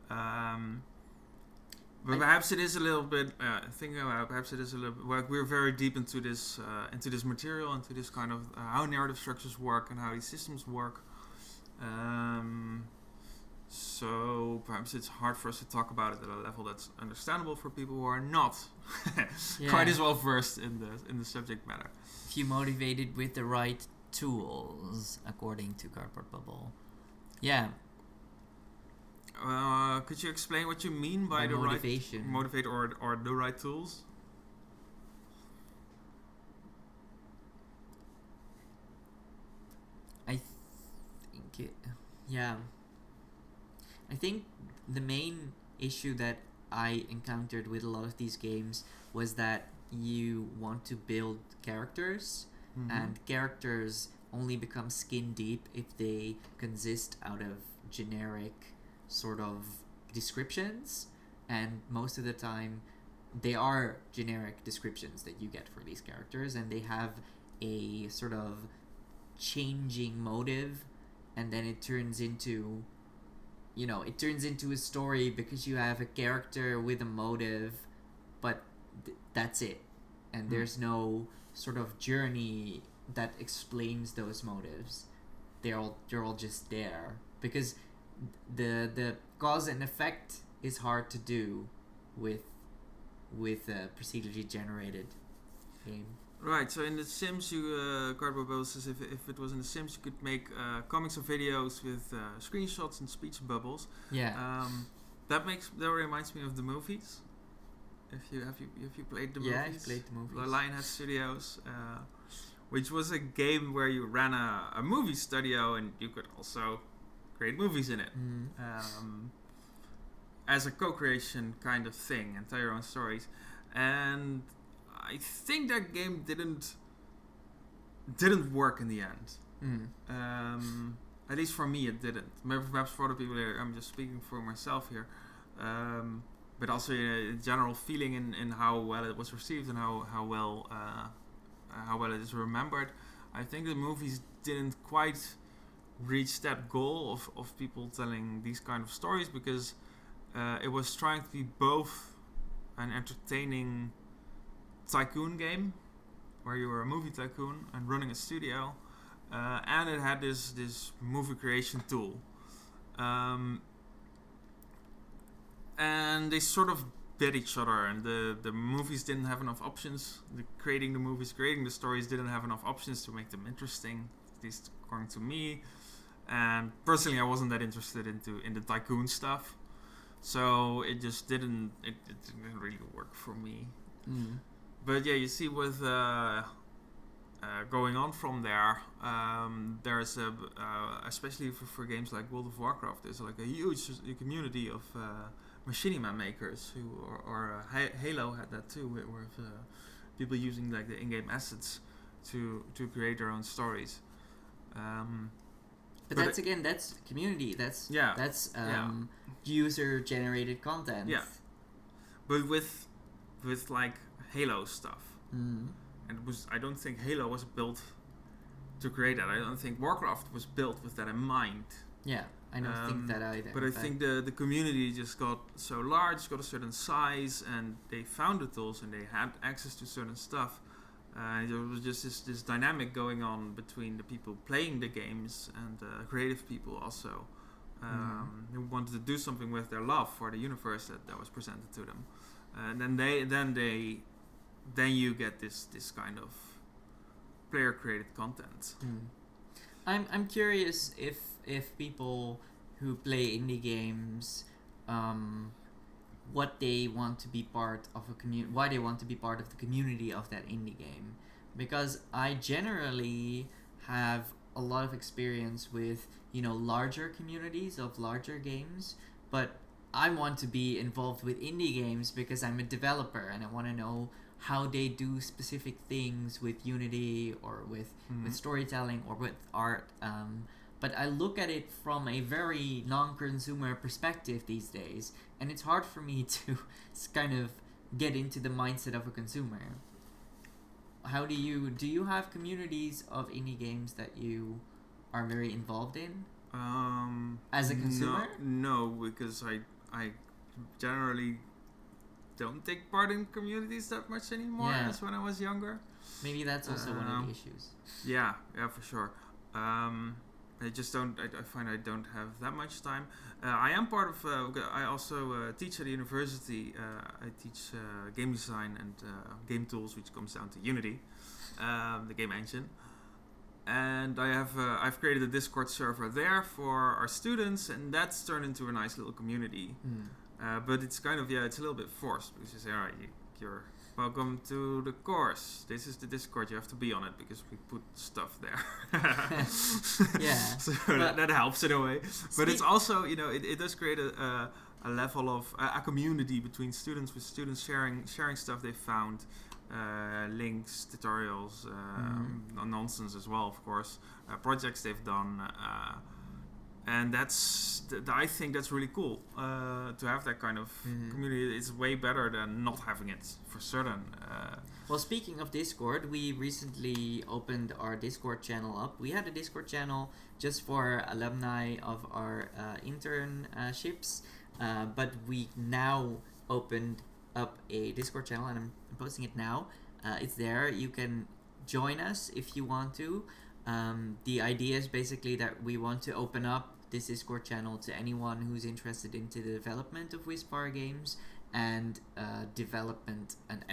But perhaps it is a little bit. Thinking about it, perhaps it is a little bit. Well, we're very deep into this material, into this kind of how narrative structures work and how these systems work. So perhaps it's hard for us to talk about it at a level that's understandable for people who are not quite as well versed in the subject matter. If you motivated with the right tools, according to Cardboard Bubble. Yeah. Could you explain what you mean by the motivation. Right motivate or the right tools? I think the main issue that I encountered with a lot of these games was that you want to build characters, and characters only become skin deep if they consist out of generic sort of descriptions, and most of the time they are generic descriptions that you get for these characters, and they have a sort of changing motive, and then it turns into a story because you have a character with a motive, but that's it, and there's no sort of journey that explains those motives. They're all just there because the cause and effect is hard to do with a procedurally generated game. Right, so in The Sims, Cardboard Bubble says if it was in The Sims, you could make comics or videos with screenshots and speech bubbles. Yeah. That reminds me of the movies. Have you played the movies? Yeah, I've played the movies. Lionhead Studios, which was a game where you ran a movie studio and you could also create movies in it. As a co-creation kind of thing and tell your own stories. And I think that game didn't work in the end. At least for me, it didn't. Maybe perhaps for other people, I'm just speaking for myself here. But also a general feeling in how well it was received and how well it is remembered. I think the movies didn't quite reach that goal of people telling these kind of stories, because it was trying to be both an entertaining tycoon game where you were a movie tycoon and running a studio, and it had this movie creation tool. And they sort of bit each other, and the movies didn't have enough options. Creating the stories didn't have enough options to make them interesting, at least according to me. And personally, I wasn't that interested in the tycoon stuff, so it just didn't really work for me. But yeah, you see, with going on from there, there's especially for games like World of Warcraft, there's like a huge community of machinima makers or Halo had that too, with people using like the in-game assets to create their own stories. But that's community. That's user generated content. Yeah. But with like Halo stuff, and I don't think Halo was built to create that. I don't think Warcraft was built with that in mind. Yeah, I don't think that either. But I think the community just got so large, got a certain size, and they found the tools and they had access to certain stuff. There was just this dynamic going on between the people playing the games and creative people also, who wanted to do something with their love for the universe that was presented to them. And then you get this kind of player created content. I'm curious if people who play indie games, what they want to be part of a community, why they want to be part of the community of that indie game, because I generally have a lot of experience with larger communities of larger games, but I want to be involved with indie games because I'm a developer and I want to know how they do specific things with Unity or with storytelling or with art. But I look at it from a very non-consumer perspective these days, and it's hard for me to kind of get into the mindset of a consumer. How do you have communities of indie games that you are very involved in as a consumer? No, because I generally don't take part in communities that much anymore as when I was younger. Maybe that's also one of the issues. Yeah, for sure. I just don't. I find I don't have that much time. I am part of. I also teach at the university. I teach game design and game tools, which comes down to Unity, the game engine. And I've created a Discord server there for our students, and that's turned into a nice little community. But it's kind of it's a little bit forced because you say, all right, you're welcome to the course. This is the Discord. You have to be on it because we put stuff there. So that helps in a way. But it's also, it does create a level of a community between students, with students sharing stuff they found, links, tutorials, nonsense as well, of course, projects they've done. And I think that's really cool to have that kind of community. It's way better than not having it, for certain. Well, speaking of Discord, we recently opened our Discord channel up. We had a Discord channel just for alumni of our internships, but we now opened up a Discord channel, and I'm posting it now. It's there. You can join us if you want to. The idea is basically that we want to open up this Discord channel to anyone who's interested into the development of Wispfire games and development and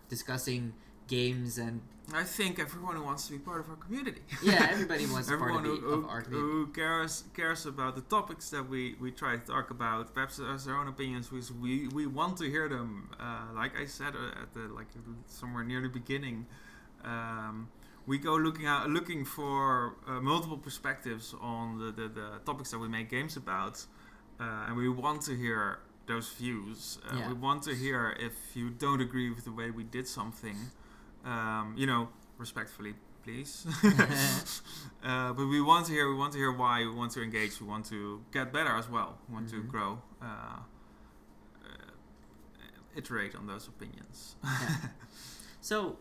discussing games. And I think everyone who wants to be part of our community. Yeah, everybody wants to be part of our community. Who cares about the topics that we try to talk about, perhaps has their own opinions. We want to hear them. Like I said somewhere near the beginning. We go looking for multiple perspectives on the topics that we make games about, and we want to hear those views. We want to hear if you don't agree with the way we did something, respectfully, please. But we want to hear why. We want to engage. We want to get better as well. We want to grow. Iterate on those opinions. So.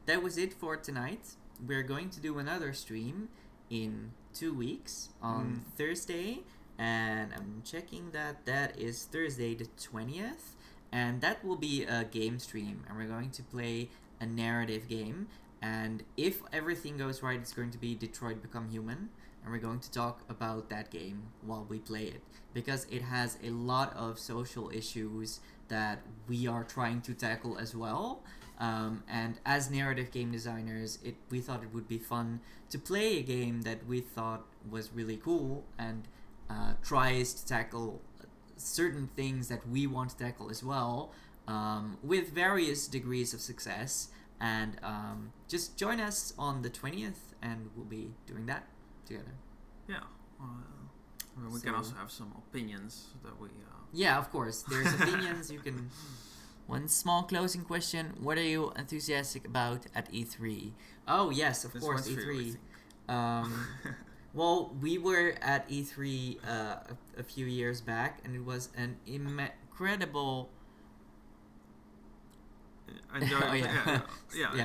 That was it for tonight. We're going to do another stream in 2 weeks on Thursday, and I'm checking that is Thursday the 20th, and that will be a game stream, and we're going to play a narrative game, and if everything goes right, it's going to be Detroit Become Human, and we're going to talk about that game while we play it, because it has a lot of social issues that we are trying to tackle as well. And as narrative game designers, we thought it would be fun to play a game that we thought was really cool and tries to tackle certain things that we want to tackle as well, with various degrees of success. And just join us on the 20th, and we'll be doing that together. Yeah. We can also have some opinions that we... Yeah, of course. There's opinions. You can... One small closing question. What are you enthusiastic about at E3? Oh, yes, of course, E3. Well, we were at E3 a few years back, and it was an incredible... Enjoy it.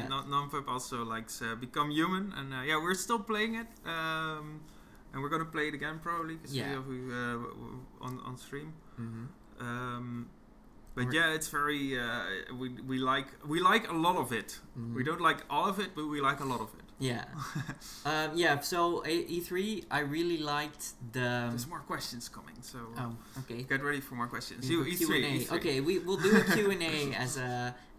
Non-Pub also likes Become Human, and we're still playing it, and we're gonna play it again probably because we on stream. Mm-hmm. But it's very we like a lot of it. Mm-hmm. We don't like all of it, but we like a lot of it. Yeah. So E3, I really liked the. There's more questions coming, so okay. Get ready for more questions. E3. Okay, we'll do a Q&A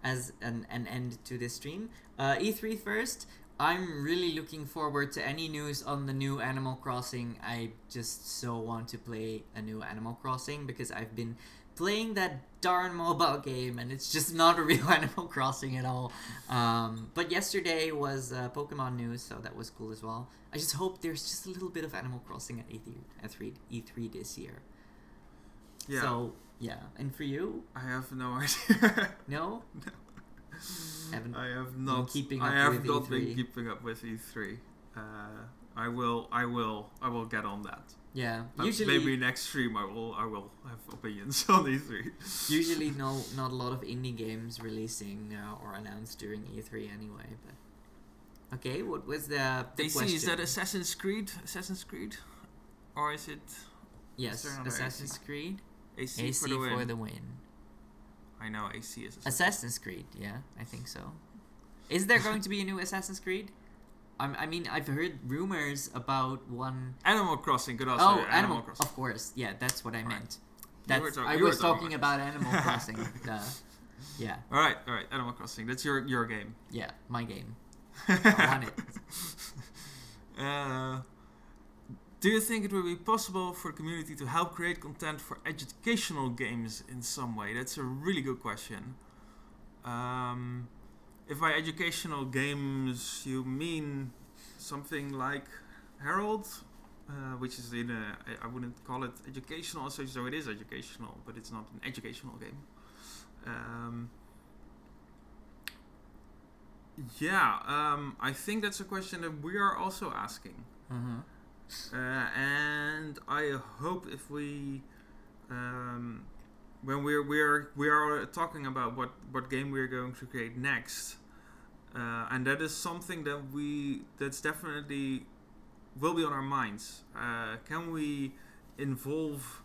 as an end to this stream. E3 first. I'm really looking forward to any news on the new Animal Crossing. I just so want to play a new Animal Crossing because I've been playing that darn mobile game and it's just not a real Animal Crossing at all. But yesterday was Pokemon news, so that was cool as well. I just hope there's just a little bit of Animal Crossing at E3 this year. Yeah. So, yeah. And for you? I have no idea. No? No. I have not been keeping up with E3. I will get on that. Yeah. Usually maybe next stream I will have opinions on E3. Usually not a lot of indie games releasing or announced during E3 anyway, but okay, what was the question? Is that Assassin's Creed? Or is it Yes, Assassin's Creed. AC for the win. I know AC is Assassin's Creed, yeah, I think so. Is there going to be a new Assassin's Creed? I mean, I've heard rumors about one... Animal Crossing could also be Animal Crossing. Of course, yeah, that's what I meant. I was talking about Animal Crossing. Yeah. Alright, Animal Crossing. That's your game. Yeah, my game. I want it. Do you think it will be possible for the community to help create content for educational games in some way? That's a really good question. If by educational games you mean something like Herald, which is I wouldn't call it educational, so it is educational, but it's not an educational game. I think that's a question that we are also asking. Mm-hmm. And I hope if we, when we are talking about what game we're going to create next, and that is something that's definitely will be on our minds. Can we involve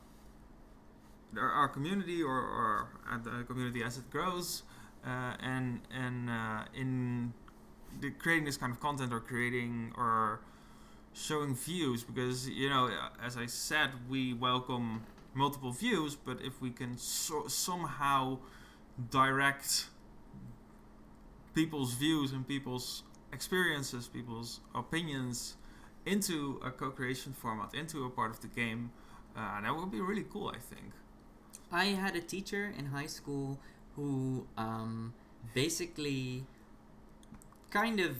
our community or the community as it grows, and in creating this kind of content or creating or showing views, because as I said, we welcome multiple views, but if we can somehow direct people's views and people's experiences, people's opinions into a co-creation format, into a part of the game, that would be really cool, I think. I had a teacher in high school who basically kind of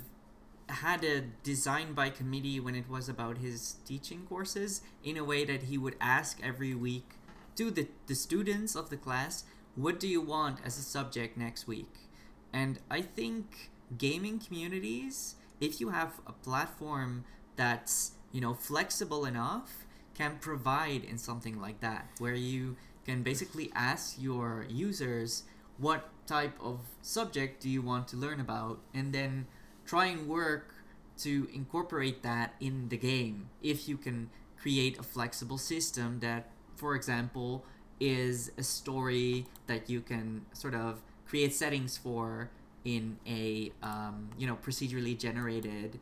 had a design by committee when it was about his teaching courses, in a way that he would ask every week to the students of the class, what do you want as a subject next week? And I think gaming communities, if you have a platform that's flexible enough, can provide in something like that, where you can basically ask your users what type of subject do you want to learn about, and then try and work to incorporate that in the game. If you can create a flexible system that, for example, is a story that you can sort of create settings for in a procedurally generated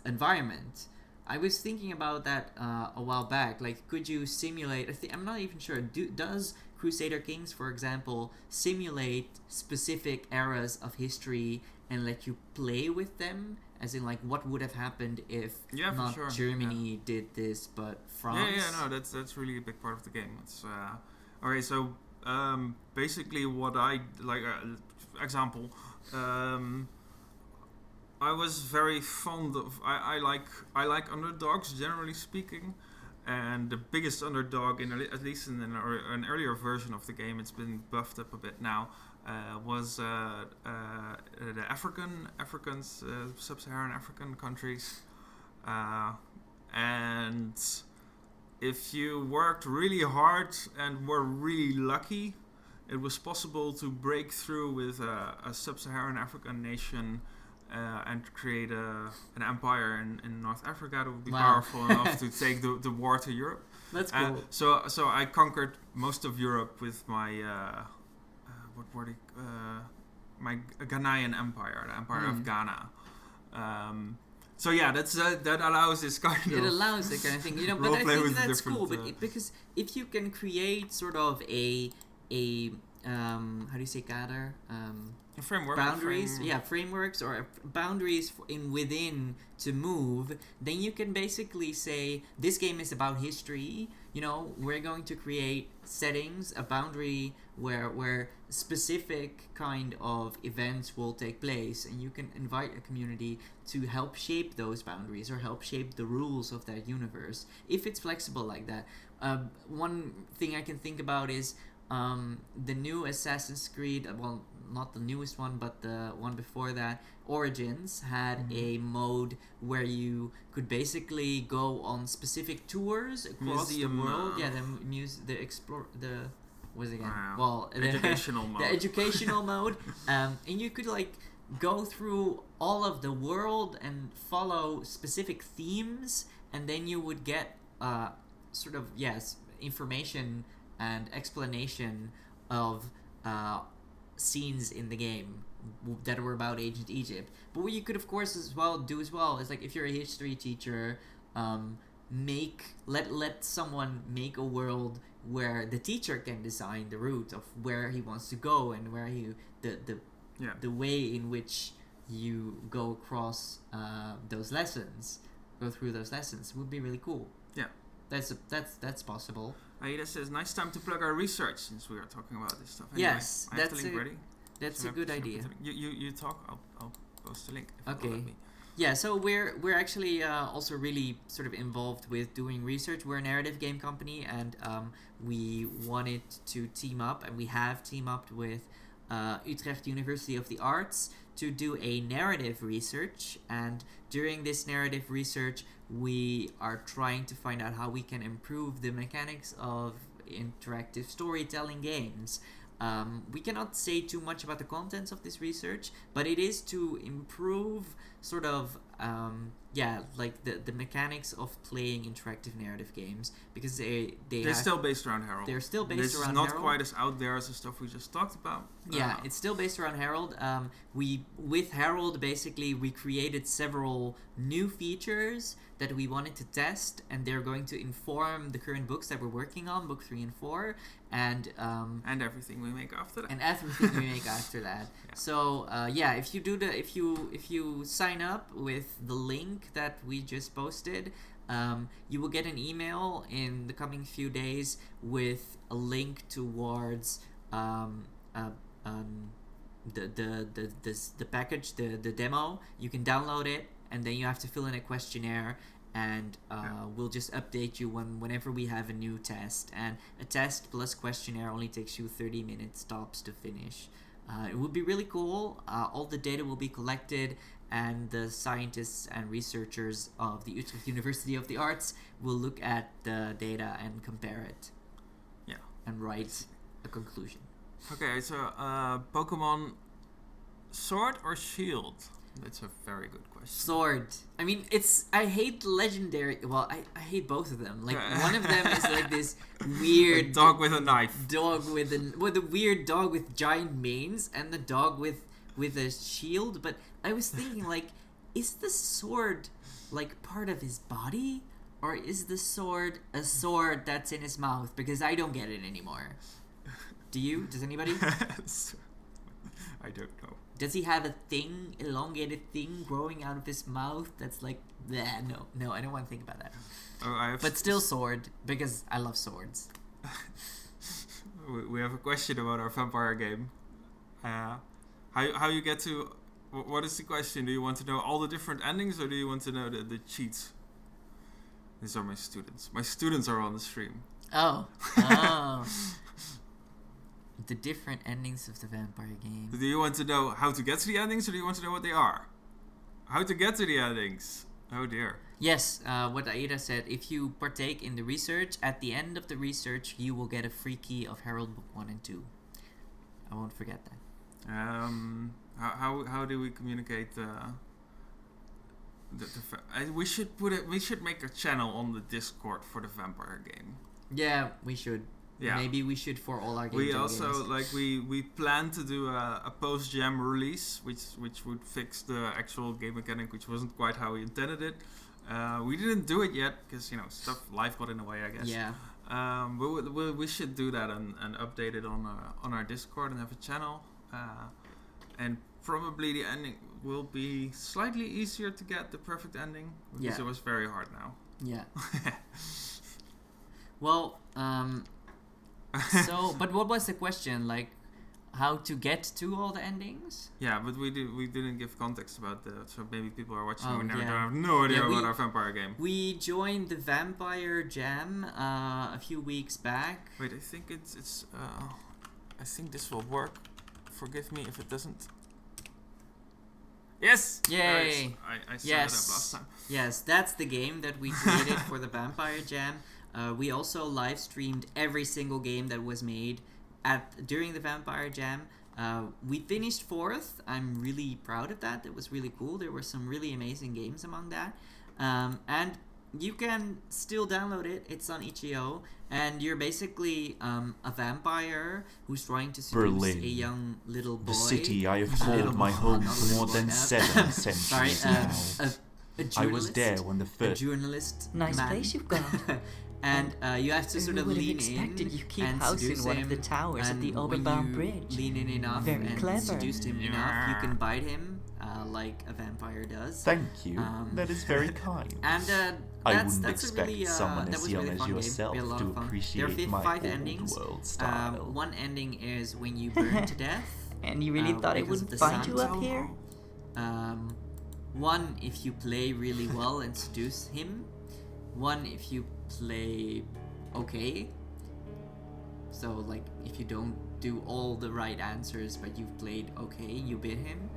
environment, I was thinking about that a while back. Like, could you simulate? I'm not even sure. Does Crusader Kings, for example, simulate specific eras of history and let you play with them? As in, like, what would have happened if not for sure. Germany did this, but France? No, that's really a big part of the game. It's okay. So basically, what I like, example, I was very fond of. I like underdogs, generally speaking, and the biggest underdog, at least in an earlier version of the game, it's been buffed up a bit now. Was the Africans, sub-Saharan African countries, and if you worked really hard and were really lucky, it was possible to break through with a sub-Saharan African nation and create an empire in North Africa that would be powerful enough to take the war to Europe. That's cool. So I conquered most of Europe with my my Ghanaian empire, the Empire of Ghana. So yeah, that allows this kind of. It allows that kind of thing, but I think that's cool. But because if you can create sort of a how do you say kader? A framework. Boundaries, frameworks or boundaries within to move, then you can basically say this game is about history. We're going to create settings, a boundary where specific kind of events will take place, and you can invite a community to help shape those boundaries or help shape the rules of that universe if it's flexible like that. One thing I can think about is the new Assassin's Creed, well, not the newest one, but the one before that, Origins, had a mode where you could basically go on specific tours across the world. Educational mode. The educational mode, and you could like go through all of the world and follow specific themes, and then you would get sort of information and explanation of scenes in the game that were about ancient Egypt. But what you could of course do as well is, like, if you're a history teacher, let someone make a world where the teacher can design the route of where he wants to go and where the way in which you go across go through those lessons would be really cool. Yeah, that's possible. Aida says, nice time to plug our research since we are talking about this stuff. Anyway, yes, I have the link ready. That's a good idea. You talk. I'll post the link. Okay. Yeah, so we're actually also really sort of involved with doing research. We're a narrative game company, and we wanted to team up, and we have teamed up with Utrecht University of the Arts to do a narrative research. And during this narrative research, we are trying to find out how we can improve the mechanics of interactive storytelling games. We cannot say too much about the contents of this research, but it is to improve sort of like the mechanics of playing interactive narrative games, because they're still based around Harold. They're still based around Harold. It's not quite as out there as the stuff we just talked about. Yeah, it's still based around Harold. With Harold, basically, we created several new features that we wanted to test, and they're going to inform the current books that we're working on, book 3 and 4, and everything we make after that. And everything we make after that. Yeah. So if you sign up with the link that we just posted, you will get an email in the coming few days with a link towards the package, the demo. You can download it, and then you have to fill in a questionnaire, and we'll just update you whenever we have a new test. And a test plus questionnaire only takes you 30 minutes tops to finish. It would be really cool. All the data will be collected, and the scientists and researchers of the Utrecht University of the Arts will look at the data and compare it. Yeah. And write a conclusion. Okay, so Pokemon Sword or Shield? That's a very good question. Sword. I mean, I hate legendary. Well, I hate both of them. Like, one of them is like this weird dog with a knife. The weird dog with giant manes, and the dog with a shield. But I was thinking, like, is the sword like part of his body? Or is the sword a sword that's in his mouth? Because I don't get it anymore. Do you? Does anybody? I don't know. Does he have a thing, elongated thing growing out of his mouth that's like, bleh, no, I don't want to think about that. But still sword, because I love swords. We have a question about our vampire game. How you get to... What is the question? Do you want to know all the different endings, or do you want to know the cheats? These are my students. My students are on the stream. Oh. The different endings of the vampire game. Do you want to know how to get to the endings, or do you want to know what they are? How to get to the endings. Oh dear. Yes, what Aida said, if you partake in the research, at the end of the research, you will get a free key of Herald Book 1 and 2. I won't forget that. How do we communicate we should make a channel on the Discord for the vampire game. Yeah, we should. Yeah. Maybe we should for all our games. We also we plan to do a post jam release, which would fix the actual game mechanic, which wasn't quite how we intended it. We didn't do it yet because life got in the way, I guess. Yeah. But we should do that and update it on our Discord and have a channel. And probably the ending will be slightly easier to get the perfect ending because it was very hard now. Yeah. Well, so, but what was the question? Like, how to get to all the endings? Yeah, but we didn't give context about that, so maybe people are watching who don't have no idea about our vampire game. We joined the Vampire Jam a few weeks back. Wait, I think it's I think this will work. Forgive me if it doesn't. Yes! Yay! I set it up last time. Yes, that's the game that we created for the Vampire Jam. We also live streamed every single game that was made during the Vampire Jam. We finished 4th. I'm really proud of that. It was really cool. There were some really amazing games among that. And you can still download it. It's on itch.io. And you're basically a vampire who's trying to seduce Berlin, a young little boy. the city I have called my home for more than 7 centuries now. A journalist, I was there when the a first... journalist. Nice man. place you've got. And you have to sort of Who would have lean expected in you keep and house in seduce one him. of the towers at And the when Oberbaum you Bridge? lean in enough Very and clever. seduced him enough, you can bite him like a vampire does. Thank you. That is very kind. And I wouldn't that's expect a really, someone that as was young really as fun yourself game. We had a lot to of fun. appreciate There are my five old endings. world style. One ending is when you burn to death. And you really thought it because would of the find sun. you up here? One if you play really well and seduce him. One if you play okay. So like if you don't do all the right answers but you've played okay, you bit him.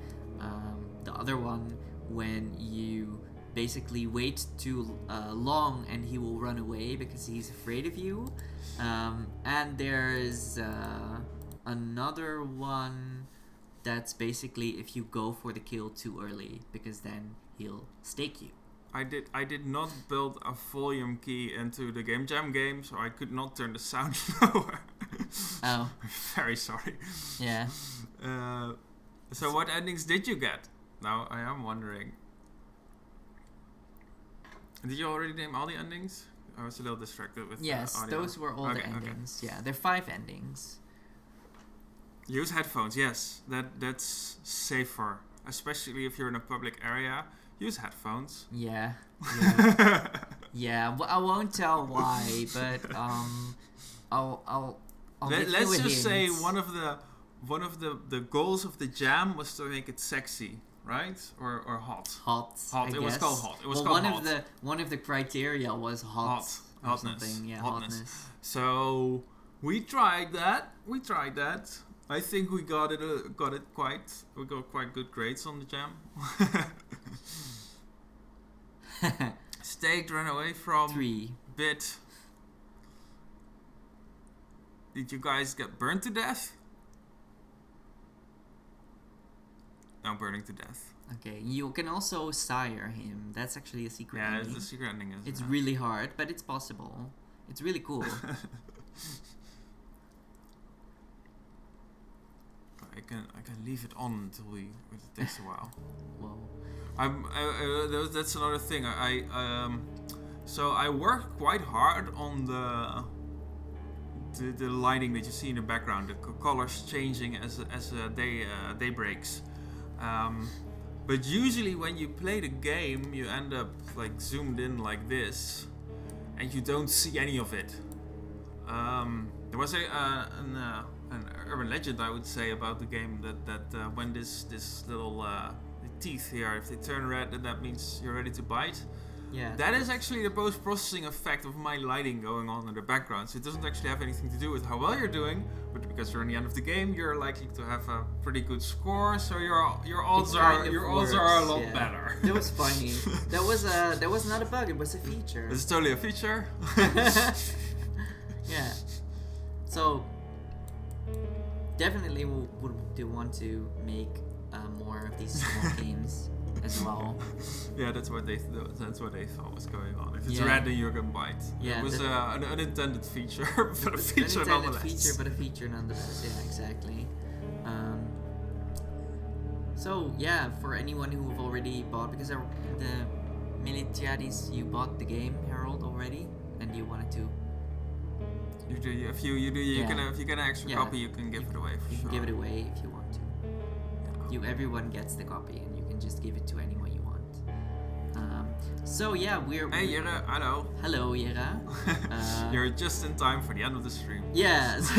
The other one when you basically wait too long and he will run away because he's afraid of you. And there's another one that's basically if you go for the kill too early because then he'll stake you. I did not build a volume key into the Game Jam game, so I could not turn the sound lower. Oh. I'm very sorry. Yeah. So what endings did you get? Now I am wondering. Did you already name all the endings? I was a little distracted with Yes, audio. those were all the endings. Yeah, there are 5 endings. Use headphones, yes. That's safer. Especially if you're in a public area. Use headphones. Yeah. Yeah. Well, I won't tell why, but I'll Let's just say one of the goals of the jam was to make it sexy, right? Or hot. Hot. It was called hot. It was well, called hot. One of the criteria was hot. Hotness. Yeah, hotness. So we tried that. I think we got quite good grades on the jam. Staked, ran away from 3. Bit. Did you guys get burned to death? No, burning to death. Okay, you can also sire him. That's actually a secret ending. Yeah, it's a secret ending. It's really hard, but it's possible. It's really cool. can leave it on until it takes a while. Well, That's another thing. So I work quite hard on the lighting that you see in the background, the colors changing as day breaks. But usually when you play the game, you end up like zoomed in like this, and you don't see any of it. There was an urban legend, I would say, about the game that when this little the teeth here, if they turn red, then that means you're ready to bite. yeah. That is actually the post-processing effect of my lighting going on in the background. So it doesn't actually have anything to do with how well you're doing, but because you're in the end of the game, you're likely to have a pretty good score. So your odds are a lot better. That was funny. That was not a bug. It was a feature. It's totally a feature. Yeah. So definitely would do want to make more of these small games as well. Yeah, that's what they thought was going on. If it's Yeah. red, then you're gonna bite. Yeah, it was an unintended feature, but a feature Unintended nonetheless. feature, but a feature nonetheless. Yeah, exactly. So yeah, for anyone who have already bought, because the Militiadis, you bought the game, Harold, already, and you wanted to. If you Yeah. can if you get an extra Yeah. copy, you can give it away for You sure. can give it away if you want to. Everyone gets the copy, and you can just give it to anyone you want. So yeah, Hey, Jere, hello. Hello, Jera. You're just in time for the end of the stream. Yes.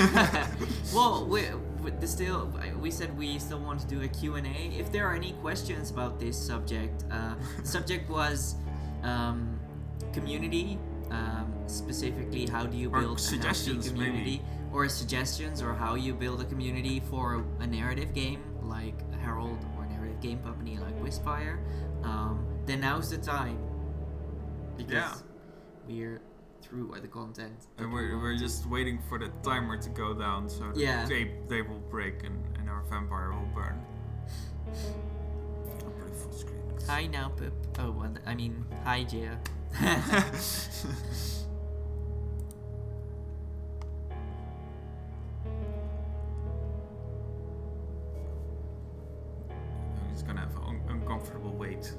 Well, we said we still want to do a Q&A. If there are any questions about this subject, the subject was community, specifically how do you Or build a healthy suggestions, community, maybe. or suggestions, or how you build a community for a narrative game like Herald, or a narrative game company like Wispfire. Then now's the time, because Yeah. we're through the content. that And we we're want. just waiting for the timer to go down so that Yeah. they will break and our vampire will burn. I'll put it full screen. Hi now, Pip. Oh, well, I mean, hi, Jia. He's gonna have an uncomfortable wait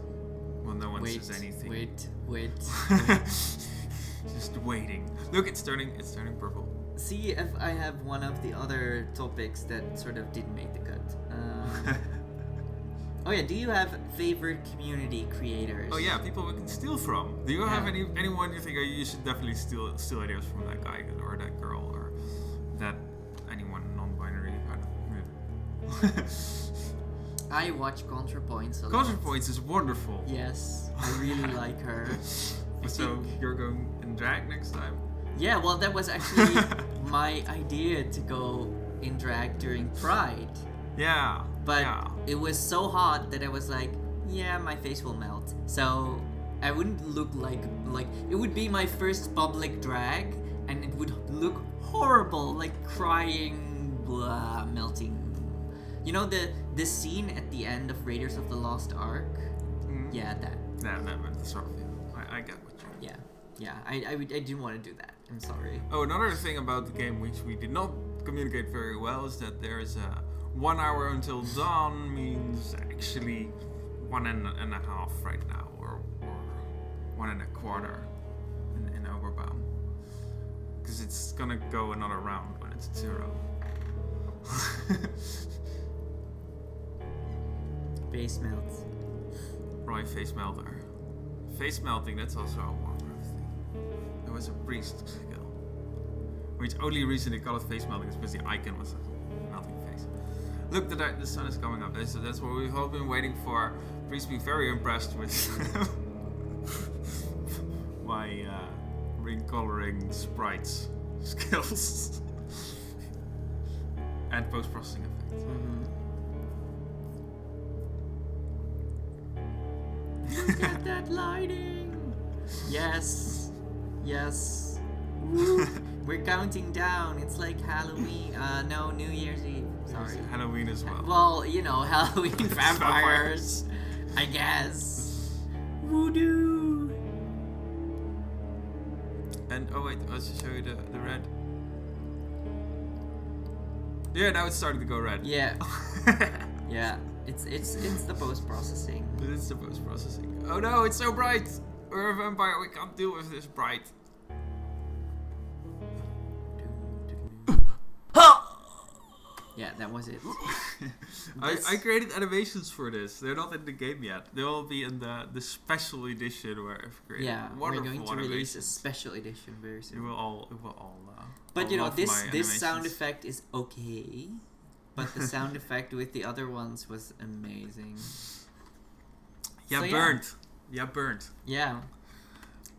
when no one says anything. Wait. Just waiting. Look, it's turning purple. See if I have one of the other topics that sort of didn't make the cut. Oh yeah, do you have favorite community creators? Oh yeah, people we can steal from. Do you have anyone you think you should definitely steal ideas from, that guy or that girl or that anyone non-binary? I don't know. I watch ContraPoints a lot. ContraPoints is wonderful. Yes, I really like her. I So think- you're going in drag next time? Yeah, well, that was actually my idea to go in drag during Pride. Yeah. But yeah. it was so hot that I was like, yeah, my face will melt. So I wouldn't look like it would be my first public drag, and it would look horrible, like crying, blah, melting. You know the scene at the end of Raiders of the Lost Ark? Mhm. Yeah, that. That sort of thing. I get what you mean. Yeah. I didn't want to do that. I'm sorry. Oh, another thing about the game which we did not communicate very well is that there is a 1 hour until dawn means actually 1.5 right now, or 1.25 in Oberbaum, because it's gonna go another round when it's 0. Face melt. Right, face melter. Face melting, that's also a Warcraft thing. There was a priest skill, which only reason they call it face melting is because the icon was a melting face. Look, the sun is coming up. That's what we've all been waiting for. Priest being very impressed with my recoloring sprites skills and post-processing effects. Look at that lighting! Yes. Woo. We're counting down. It's like Halloween. No, New Year's Eve. Sorry. Halloween as well. Well, you know, Halloween vampires. I guess. Voodoo. And oh wait, I'll just show you the red. Yeah, now it's starting to go red. Yeah. Yeah. It's the post-processing. It's the post-processing. Oh no, it's so bright! We're a vampire, we can't deal with this bright. Yeah, that was it. I created animations for this. They're not in the game yet. They will be in the special edition where I've created We're going to release a animations. special edition very soon. It will all. But all you know, love this my sound animations. effect is okay. But the sound effect with the other ones was amazing. Yeah, So, yeah. burnt. Yeah, burnt. Yeah.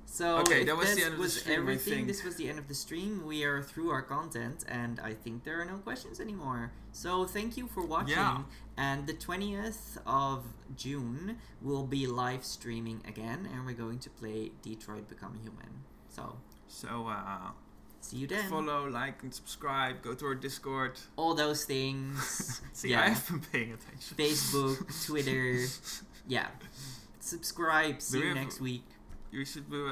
So Okay, if that was the this end of the was stream, I everything. think. This was the end of the stream. We are through our content, and I think there are no questions anymore. So thank you for watching. Yeah. And the 20th of June we'll be live streaming again, and we're going to play Detroit Become Human. So see you then. follow, like, and subscribe. Go to our Discord. All those things. See, Yeah. I have been paying attention. Facebook, Twitter. Yeah. Subscribe. See Do we you have- next week. We should do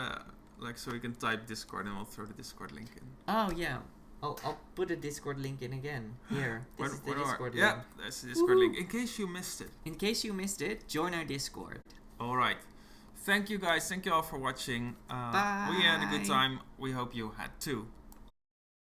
so you can type Discord and we'll throw the Discord link in. Oh yeah. I'll put a Discord link in again. Here. This is the Discord link. Yeah, that's the Discord Woohoo. link. In case you missed it. In case you missed it, join our Discord. Alright. Thank you guys. Thank you all for watching. We had a good Bye. time. We hope you had too.